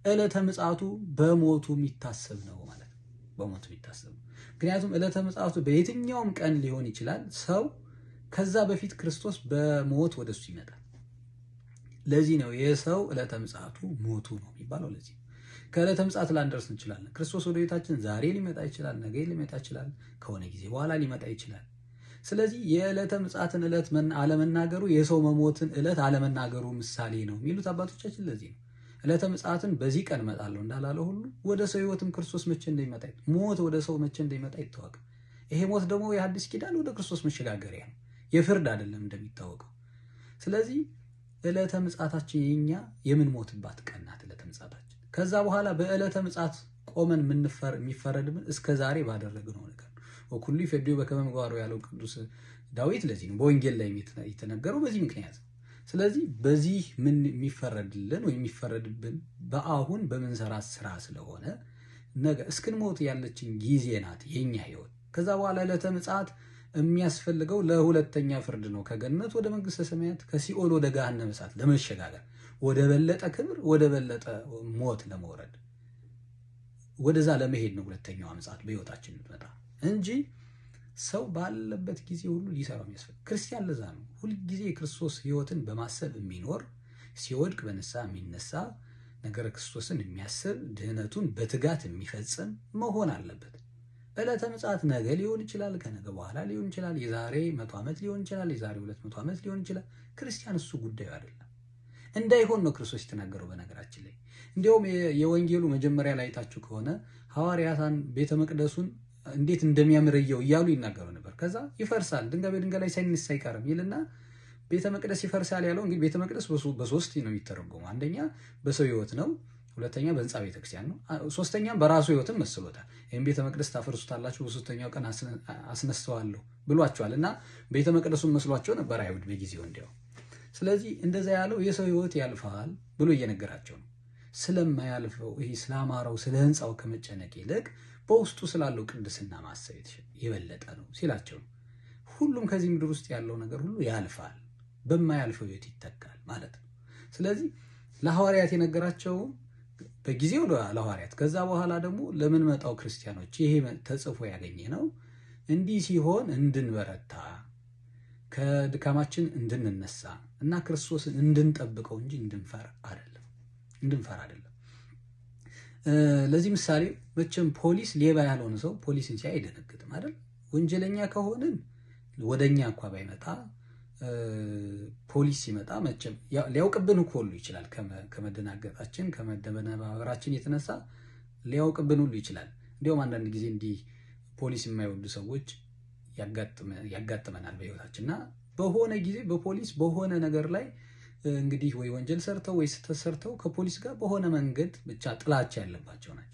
ዕለተ ምጽአቱ በሞቱ የሚታሰብ ነው ማለት ነው። በሞቱ የሚታሰብ ነው። ምክንያቱም ዕለተ ምጽአቱ በየትኛውም ቀን ሊሆን ይችላል። ሰው ከዛ በፊት ክርስቶስ በሞት ወደሱ ይመጣል። ለዚህ ነው የሰው ዕለተ ምጽአቱ ሞቱ ነው የሚባለው። ለዚህ ከዕለተ ምጽአት ላንደርስ እንችላለን። ክርስቶስ ወደ ቤታችን ዛሬ ሊመጣ ይችላል፣ ነገ ሊመጣ ይችላል፣ ከሆነ ጊዜ በኋላ ሊመጣ ይችላል። ስለዚህ የዕለተ ምጽአትን ዕለት አለመናገሩ የሰው መሞትን ዕለት አለመናገሩ ምሳሌ ነው የሚሉት አባቶቻችን። ለዚህ ነው ዕለተ ምጽአትን በዚህ ቀን እመጣለሁ እንዳላለ ሁሉ ወደ ሰው ሕይወትም ክርስቶስ መቼ እንደሚመጣ ሞት ወደ ሰው መቼ እንደሚመጣ ይታወቅ። ይሄ ሞት ደግሞ የሐዲስ ኪዳን ወደ ክርስቶስ መሸጋገሪያ ነው፣ የፍርድ አይደለም እንደሚታወቀው። ስለዚህ ዕለተ ምጽአታችን የኛ የምንሞትባት ቀን ናት ዕለተ ምጽአታችን። ከዛ በኋላ በዕለተ ምጽአት ቆመን የሚፈረድብን እስከ ዛሬ ባደረግነው ነገር ወኩሉ ይፈድዩ በከመ ምግባሩ ያለው ቅዱስ ዳዊት ለዚህ ነው በወንጌል ላይ የተነገረው በዚህ ምክንያት። ስለዚህ በዚህ ምን የሚፈረድልን ወይ የሚፈረድብን በአሁን በምንሰራት ስራ ስለሆነ ነገ እስክንሞት ያለችን ጊዜ ናት የኛ ህይወት። ከዛ በኋላ ዕለተ ምጽአት የሚያስፈልገው ለሁለተኛ ፍርድ ነው። ከገነት ወደ መንግስተ ሰማያት፣ ከሲኦል ወደ ገሃነመ እሳት ለመሸጋገር ወደ በለጠ ክብር ወደ በለጠ ሞት ለመውረድ ወደዛ ለመሄድ ነው ሁለተኛው ምጽአት በህይወታችን የምትመጣ እንጂ ሰው ባለበት ጊዜ ሁሉ ሊሰራው የሚያስፈልግ ክርስቲያን ለዛ ነው ሁል ጊዜ የክርስቶስ ህይወትን በማሰብ የሚኖር ሲወድቅ በንስሐ የሚነሳ ነገረ ክርስቶስን የሚያስብ ድህነቱን በትጋት የሚፈጽም መሆን አለበት። ዕለተ ምጽአት ነገ ሊሆን ይችላል፣ ከነገ በኋላ ሊሆን ይችላል፣ የዛሬ 100 ዓመት ሊሆን ይችላል፣ የዛሬ 200 ዓመት ሊሆን ይችላል። ክርስቲያን እሱ ጉዳዩ አይደለም። እንዳይሆን ነው ክርስቶስ የተናገረው። በነገራችን ላይ እንዲያውም የወንጌሉ መጀመሪያ ላይ ታችሁ ከሆነ ሐዋርያታን ቤተ መቅደሱን እንዴት እንደሚያምርየው እያሉ ይናገሩ ነበር። ከዛ ይፈርሳል፣ ድንጋይ በድንጋይ ላይ ሳይነሳ አይቀርም ይልና ቤተ መቅደስ ይፈርሳል ያለው እንግዲህ ቤተ መቅደስ በሶስት ነው የሚተረጎመው። አንደኛ በሰው ህይወት ነው፣ ሁለተኛ በህንፃ ቤተክርስቲያን ነው፣ ሶስተኛም በራሱ ህይወትም መስሎታል። ይህም ቤተ መቅደስ ታፈርሱታላችሁ በሶስተኛው ቀን አስነስተዋለሁ ብሏቸዋል። እና ቤተ መቅደሱን መስሏቸው ነበር አይሁድ በጊዜው እንዲያው። ስለዚህ እንደዛ ያለው የሰው ህይወት ያልፋል ብሎ እየነገራቸው ነው። ስለማያልፈው ይሄ ስላማረው ስለ ህንፃው ከመጨነቅ ይልቅ በውስጡ ስላለው ቅድስና ማሰብ የበለጠ ነው ሲላቸው ነው። ሁሉም ከዚህ ምድር ውስጥ ያለው ነገር ሁሉ ያልፋል፣ በማያልፈው ህይወት ይተካል ማለት ነው። ስለዚህ ለሐዋርያት የነገራቸው በጊዜው ለሐዋርያት፣ ከዛ በኋላ ደግሞ ለምንመጣው ክርስቲያኖች ይሄ ተጽፎ ያገኘ ነው። እንዲህ ሲሆን እንድንበረታ ከድካማችን እንድንነሳ እና ክርስቶስን እንድንጠብቀው እንጂ እንድንፈራ አይደለም። ለዚህ ምሳሌ መቼም ፖሊስ ሌባ ያልሆነ ሰው ፖሊስን ሲያይ አይደነግጥም አይደል? ወንጀለኛ ከሆንን ወደኛ እንኳ ባይመጣ ፖሊስ ሲመጣ መቼም ሊያውቅብን እኮ ሁሉ ይችላል። ከመደናገጣችን ከመደበናበራችን የተነሳ ሊያውቅብን ሁሉ ይችላል። እንዲያውም አንዳንድ ጊዜ እንዲህ ፖሊስ የማይወዱ ሰዎች ያጋጥመናል በህይወታችን እና በሆነ ጊዜ በፖሊስ በሆነ ነገር ላይ እንግዲህ ወይ ወንጀል ሰርተው ወይ ስተሰርተው ከፖሊስ ጋር በሆነ መንገድ ብቻ ጥላቻ ያለባቸው ናቸው።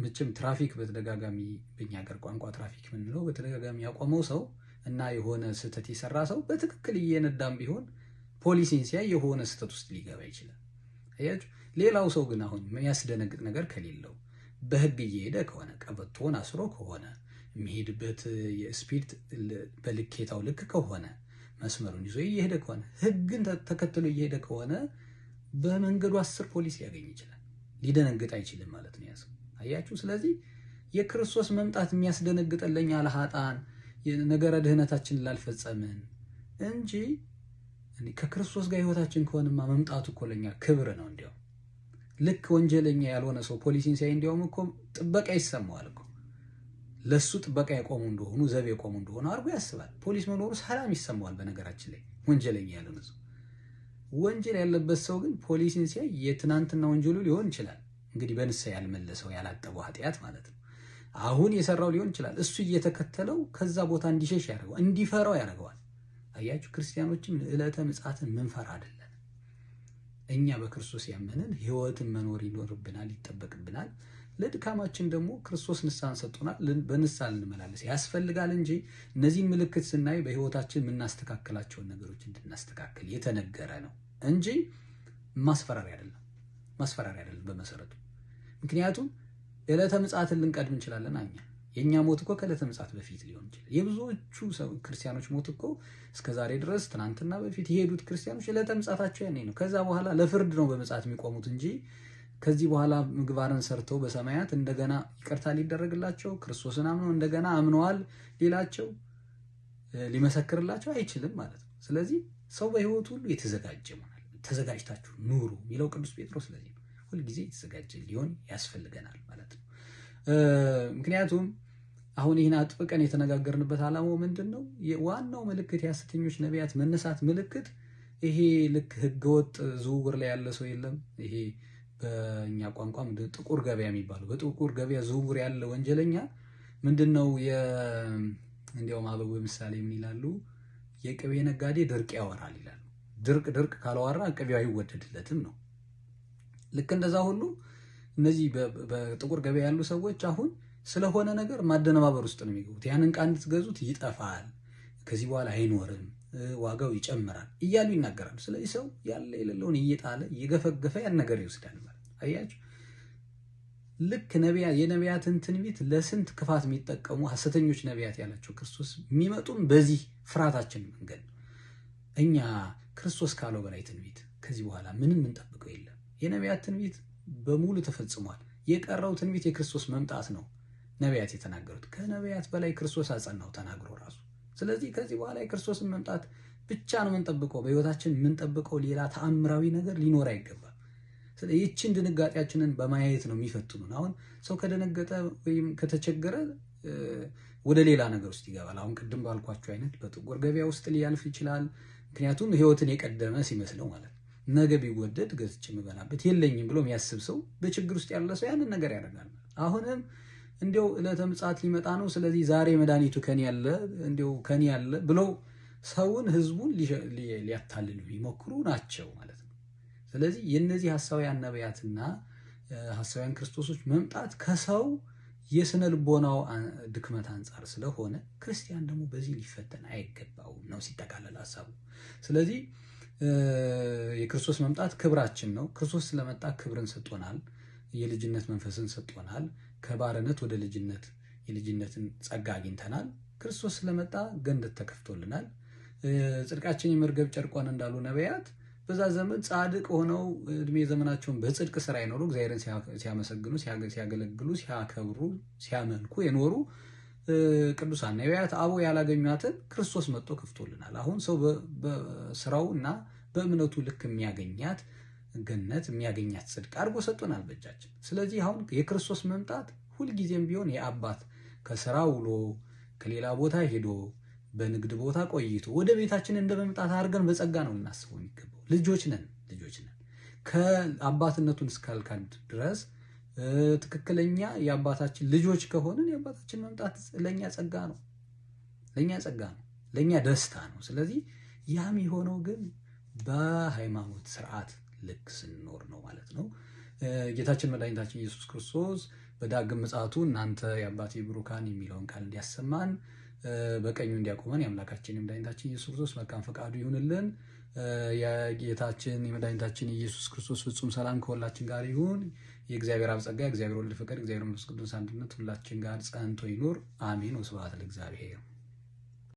መቼም ትራፊክ በተደጋጋሚ በእኛ ሀገር ቋንቋ ትራፊክ ምንለው በተደጋጋሚ ያቆመው ሰው እና የሆነ ስህተት የሰራ ሰው በትክክል እየነዳም ቢሆን ፖሊስን ሲያይ የሆነ ስህተት ውስጥ ሊገባ ይችላል። አያችሁ። ሌላው ሰው ግን አሁን የሚያስደነግጥ ነገር ከሌለው በህግ እየሄደ ከሆነ ቀበቶን አስሮ ከሆነ የሚሄድበት የስፒድ በልኬታው ልክ ከሆነ መስመሩን ይዞ እየሄደ ከሆነ ህግን ተከትሎ እየሄደ ከሆነ በመንገዱ 10 ፖሊስ ሊያገኝ ይችላል። ሊደነግጥ አይችልም ማለት ነው ያሰው። አያችሁ። ስለዚህ የክርስቶስ መምጣት የሚያስደነግጠን ለኛ ለኃጥአን ነገረ ድህነታችንን ላልፈጸምን እንጂ ከክርስቶስ ጋር ህይወታችን ከሆነማ መምጣቱ እኮ ለኛ ክብር ነው። እንዲያው ልክ ወንጀለኛ ያልሆነ ሰው ፖሊስን ሲያይ እንዲያውም እኮ ጥበቃ ይሰማዋል እኮ ለሱ ጥበቃ የቆሙ እንደሆኑ ዘብ የቆሙ እንደሆኑ አድርጎ ያስባል። ፖሊስ መኖሩ ሰላም ይሰማዋል። በነገራችን ላይ ወንጀለኛ ያልሆነ ሰው፣ ወንጀል ያለበት ሰው ግን ፖሊስን ሲያይ የትናንትና ወንጀሉ ሊሆን ይችላል እንግዲህ በንስሐ ያልመለሰው ያላጠበው ኃጢአት ማለት ነው። አሁን የሰራው ሊሆን ይችላል። እሱ እየተከተለው ከዛ ቦታ እንዲሸሽ ያደርገዋል፣ እንዲፈራው ያደርገዋል። አያችሁ። ክርስቲያኖችም ዕለተ ምጽአትን ምንፈራ አይደለም። እኛ በክርስቶስ ያመንን ህይወትን መኖር ይኖርብናል፣ ይጠበቅብናል። ለድካማችን ደግሞ ክርስቶስ ንስሐን ሰጥቶናል። በንስሐ ልንመላለስ ያስፈልጋል እንጂ እነዚህን ምልክት ስናይ በህይወታችን የምናስተካክላቸውን ነገሮች እንድናስተካክል የተነገረ ነው እንጂ ማስፈራሪያ አይደለም። ማስፈራሪያ አይደለም በመሰረቱ። ምክንያቱም ዕለተ ምጽአትን ልንቀድም እንችላለን። የኛ ሞት እኮ ከዕለተ ምጽአት በፊት ሊሆን ይችላል። የብዙዎቹ ክርስቲያኖች ሞት እኮ እስከዛሬ ድረስ ትናንትና በፊት የሄዱት ክርስቲያኖች ዕለተ ምጽአታቸው ያኔ ነው። ከዛ በኋላ ለፍርድ ነው በምጽአት የሚቆሙት እንጂ ከዚህ በኋላ ምግባርን ሰርተው በሰማያት እንደገና ይቅርታ ሊደረግላቸው ክርስቶስን አምነው እንደገና አምነዋል ሊላቸው ሊመሰክርላቸው አይችልም ማለት ነው። ስለዚህ ሰው በህይወቱ ሁሉ የተዘጋጀ መሆን ተዘጋጅታችሁ ኑሩ የሚለው ቅዱስ ጴጥሮስ ስለዚህ ነው። ሁልጊዜ የተዘጋጀ ሊሆን ያስፈልገናል ማለት ነው። ምክንያቱም አሁን ይህን አጥብቀን የተነጋገርንበት ዓላማው ምንድን ነው? ዋናው ምልክት የሐሰተኞች ነቢያት መነሳት ምልክት ይሄ ልክ ህገወጥ ዝውውር ላይ ያለ ሰው የለም። ይሄ በእኛ ቋንቋ ጥቁር ገበያ የሚባለው በጥቁር ገበያ ዝውውር ያለ ወንጀለኛ ምንድነው? እንዲያውም አበቡ ምሳሌ ምን ይላሉ? የቅቤ ነጋዴ ድርቅ ያወራል ይላሉ። ድርቅ ካላወራ ቅቤው አይወደድለትም ነው። ልክ እንደዛ ሁሉ እነዚህ በጥቁር ገበያ ያሉ ሰዎች አሁን ስለሆነ ነገር ማደነባበር ውስጥ ነው የሚገቡት። ያንን ዕቃ እንድትገዙት ይጠፋል፣ ከዚህ በኋላ አይኖርም፣ ዋጋው ይጨምራል እያሉ ይናገራሉ። ስለዚህ ሰው ያለ የሌለውን እየጣለ እየገፈገፈ ያን ነገር ይወስዳል ማለት አያችሁ። ልክ የነቢያትን ትንቢት ለስንት ክፋት የሚጠቀሙ ሐሰተኞች ነቢያት ያላቸው ክርስቶስ የሚመጡም በዚህ ፍርሃታችን መንገድ ነው። እኛ ክርስቶስ ካለው በላይ ትንቢት ከዚህ በኋላ ምንም እንጠብቀው የለም። የነቢያት ትንቢት በሙሉ ተፈጽሟል። የቀረው ትንቢት የክርስቶስ መምጣት ነው። ነቢያት የተናገሩት ከነቢያት በላይ ክርስቶስ አጸናው ተናግሮ ራሱ። ስለዚህ ከዚህ በኋላ የክርስቶስን መምጣት ብቻ ነው የምንጠብቀው። በህይወታችን የምንጠብቀው ሌላ ተአምራዊ ነገር ሊኖር አይገባም። ስለዚህ ይህችን ድንጋጤያችንን በማየት ነው የሚፈትኑን። አሁን ሰው ከደነገጠ ወይም ከተቸገረ ወደ ሌላ ነገር ውስጥ ይገባል። አሁን ቅድም ባልኳቸው አይነት በጥቁር ገበያ ውስጥ ሊያልፍ ይችላል። ምክንያቱም ህይወትን የቀደመ ሲመስለው ማለት ነው። ነገ ቢወደድ ገዝቼ የምበላበት የለኝም ብሎ የሚያስብ ሰው በችግር ውስጥ ያለ ሰው ያንን ነገር ያደርጋል። አሁንም እንዲያው ዕለተ ምጽአት ሊመጣ ነው፣ ስለዚህ ዛሬ መድኃኒቱ ከኔ ያለ ብለው ሰውን ህዝቡን ሊያታልሉ ይሞክሩ ናቸው ማለት ነው። ስለዚህ የነዚህ ሐሳውያን ነቢያትና ሐሳውያን ክርስቶሶች መምጣት ከሰው የስነ ልቦናው ድክመት አንጻር ስለሆነ ክርስቲያን ደግሞ በዚህ ሊፈተን አይገባውም ነው ሲጠቃለል ሐሳቡ። ስለዚህ የክርስቶስ መምጣት ክብራችን ነው። ክርስቶስ ስለመጣ ክብርን ሰጥቶናል፣ የልጅነት መንፈስን ሰጥቶናል። ከባርነት ወደ ልጅነት የልጅነትን ጸጋ አግኝተናል። ክርስቶስ ስለመጣ ገነት ተከፍቶልናል። ጽድቃችን የመርገብ ጨርቆን እንዳሉ ነቢያት በዛ ዘመን ጻድቅ ሆነው እድሜ ዘመናቸውን በጽድቅ ስራ የኖሩ እግዚአብሔርን ሲያመሰግኑ፣ ሲያገለግሉ፣ ሲያከብሩ፣ ሲያመልኩ የኖሩ ቅዱሳን ነቢያት አቦ ያላገኟትን ክርስቶስ መጥቶ ከፍቶልናል። አሁን ሰው በስራው እና በእምነቱ ልክ የሚያገኛት ገነት የሚያገኛት ጽድቅ አድርጎ ሰጥቶናል በእጃችን። ስለዚህ አሁን የክርስቶስ መምጣት ሁልጊዜም ቢሆን የአባት ከስራ ውሎ ከሌላ ቦታ ሄዶ በንግድ ቦታ ቆይቶ ወደ ቤታችን እንደመምጣት አድርገን በጸጋ ነው ልናስበው የሚገባው። ልጆች ነን። ከአባትነቱን እስካልካድ ድረስ ትክክለኛ የአባታችን ልጆች ከሆንን የአባታችን መምጣት ለኛ ጸጋ ነው፣ ለኛ ደስታ ነው። ስለዚህ ያም የሆነው ግን በሃይማኖት ስርዓት ልክ ስንኖር ነው ማለት ነው። ጌታችን መድኃኒታችን ኢየሱስ ክርስቶስ በዳግም ምጽአቱ እናንተ የአባቴ ብሩካን የሚለውን ቃል እንዲያሰማን በቀኙ እንዲያቆመን የአምላካችን የመድኃኒታችን ኢየሱስ ክርስቶስ መልካም ፈቃዱ ይሁንልን። የጌታችን የመድኃኒታችን ኢየሱስ ክርስቶስ ፍጹም ሰላም ከሁላችን ጋር ይሁን። የእግዚአብሔር አብ ጸጋ፣ የእግዚአብሔር ወልድ ፍቅር፣ የእግዚአብሔር መንፈስ ቅዱስ አንድነት ሁላችን ጋር ጸንቶ ይኑር። አሜን። ወስብሐት ለእግዚአብሔር።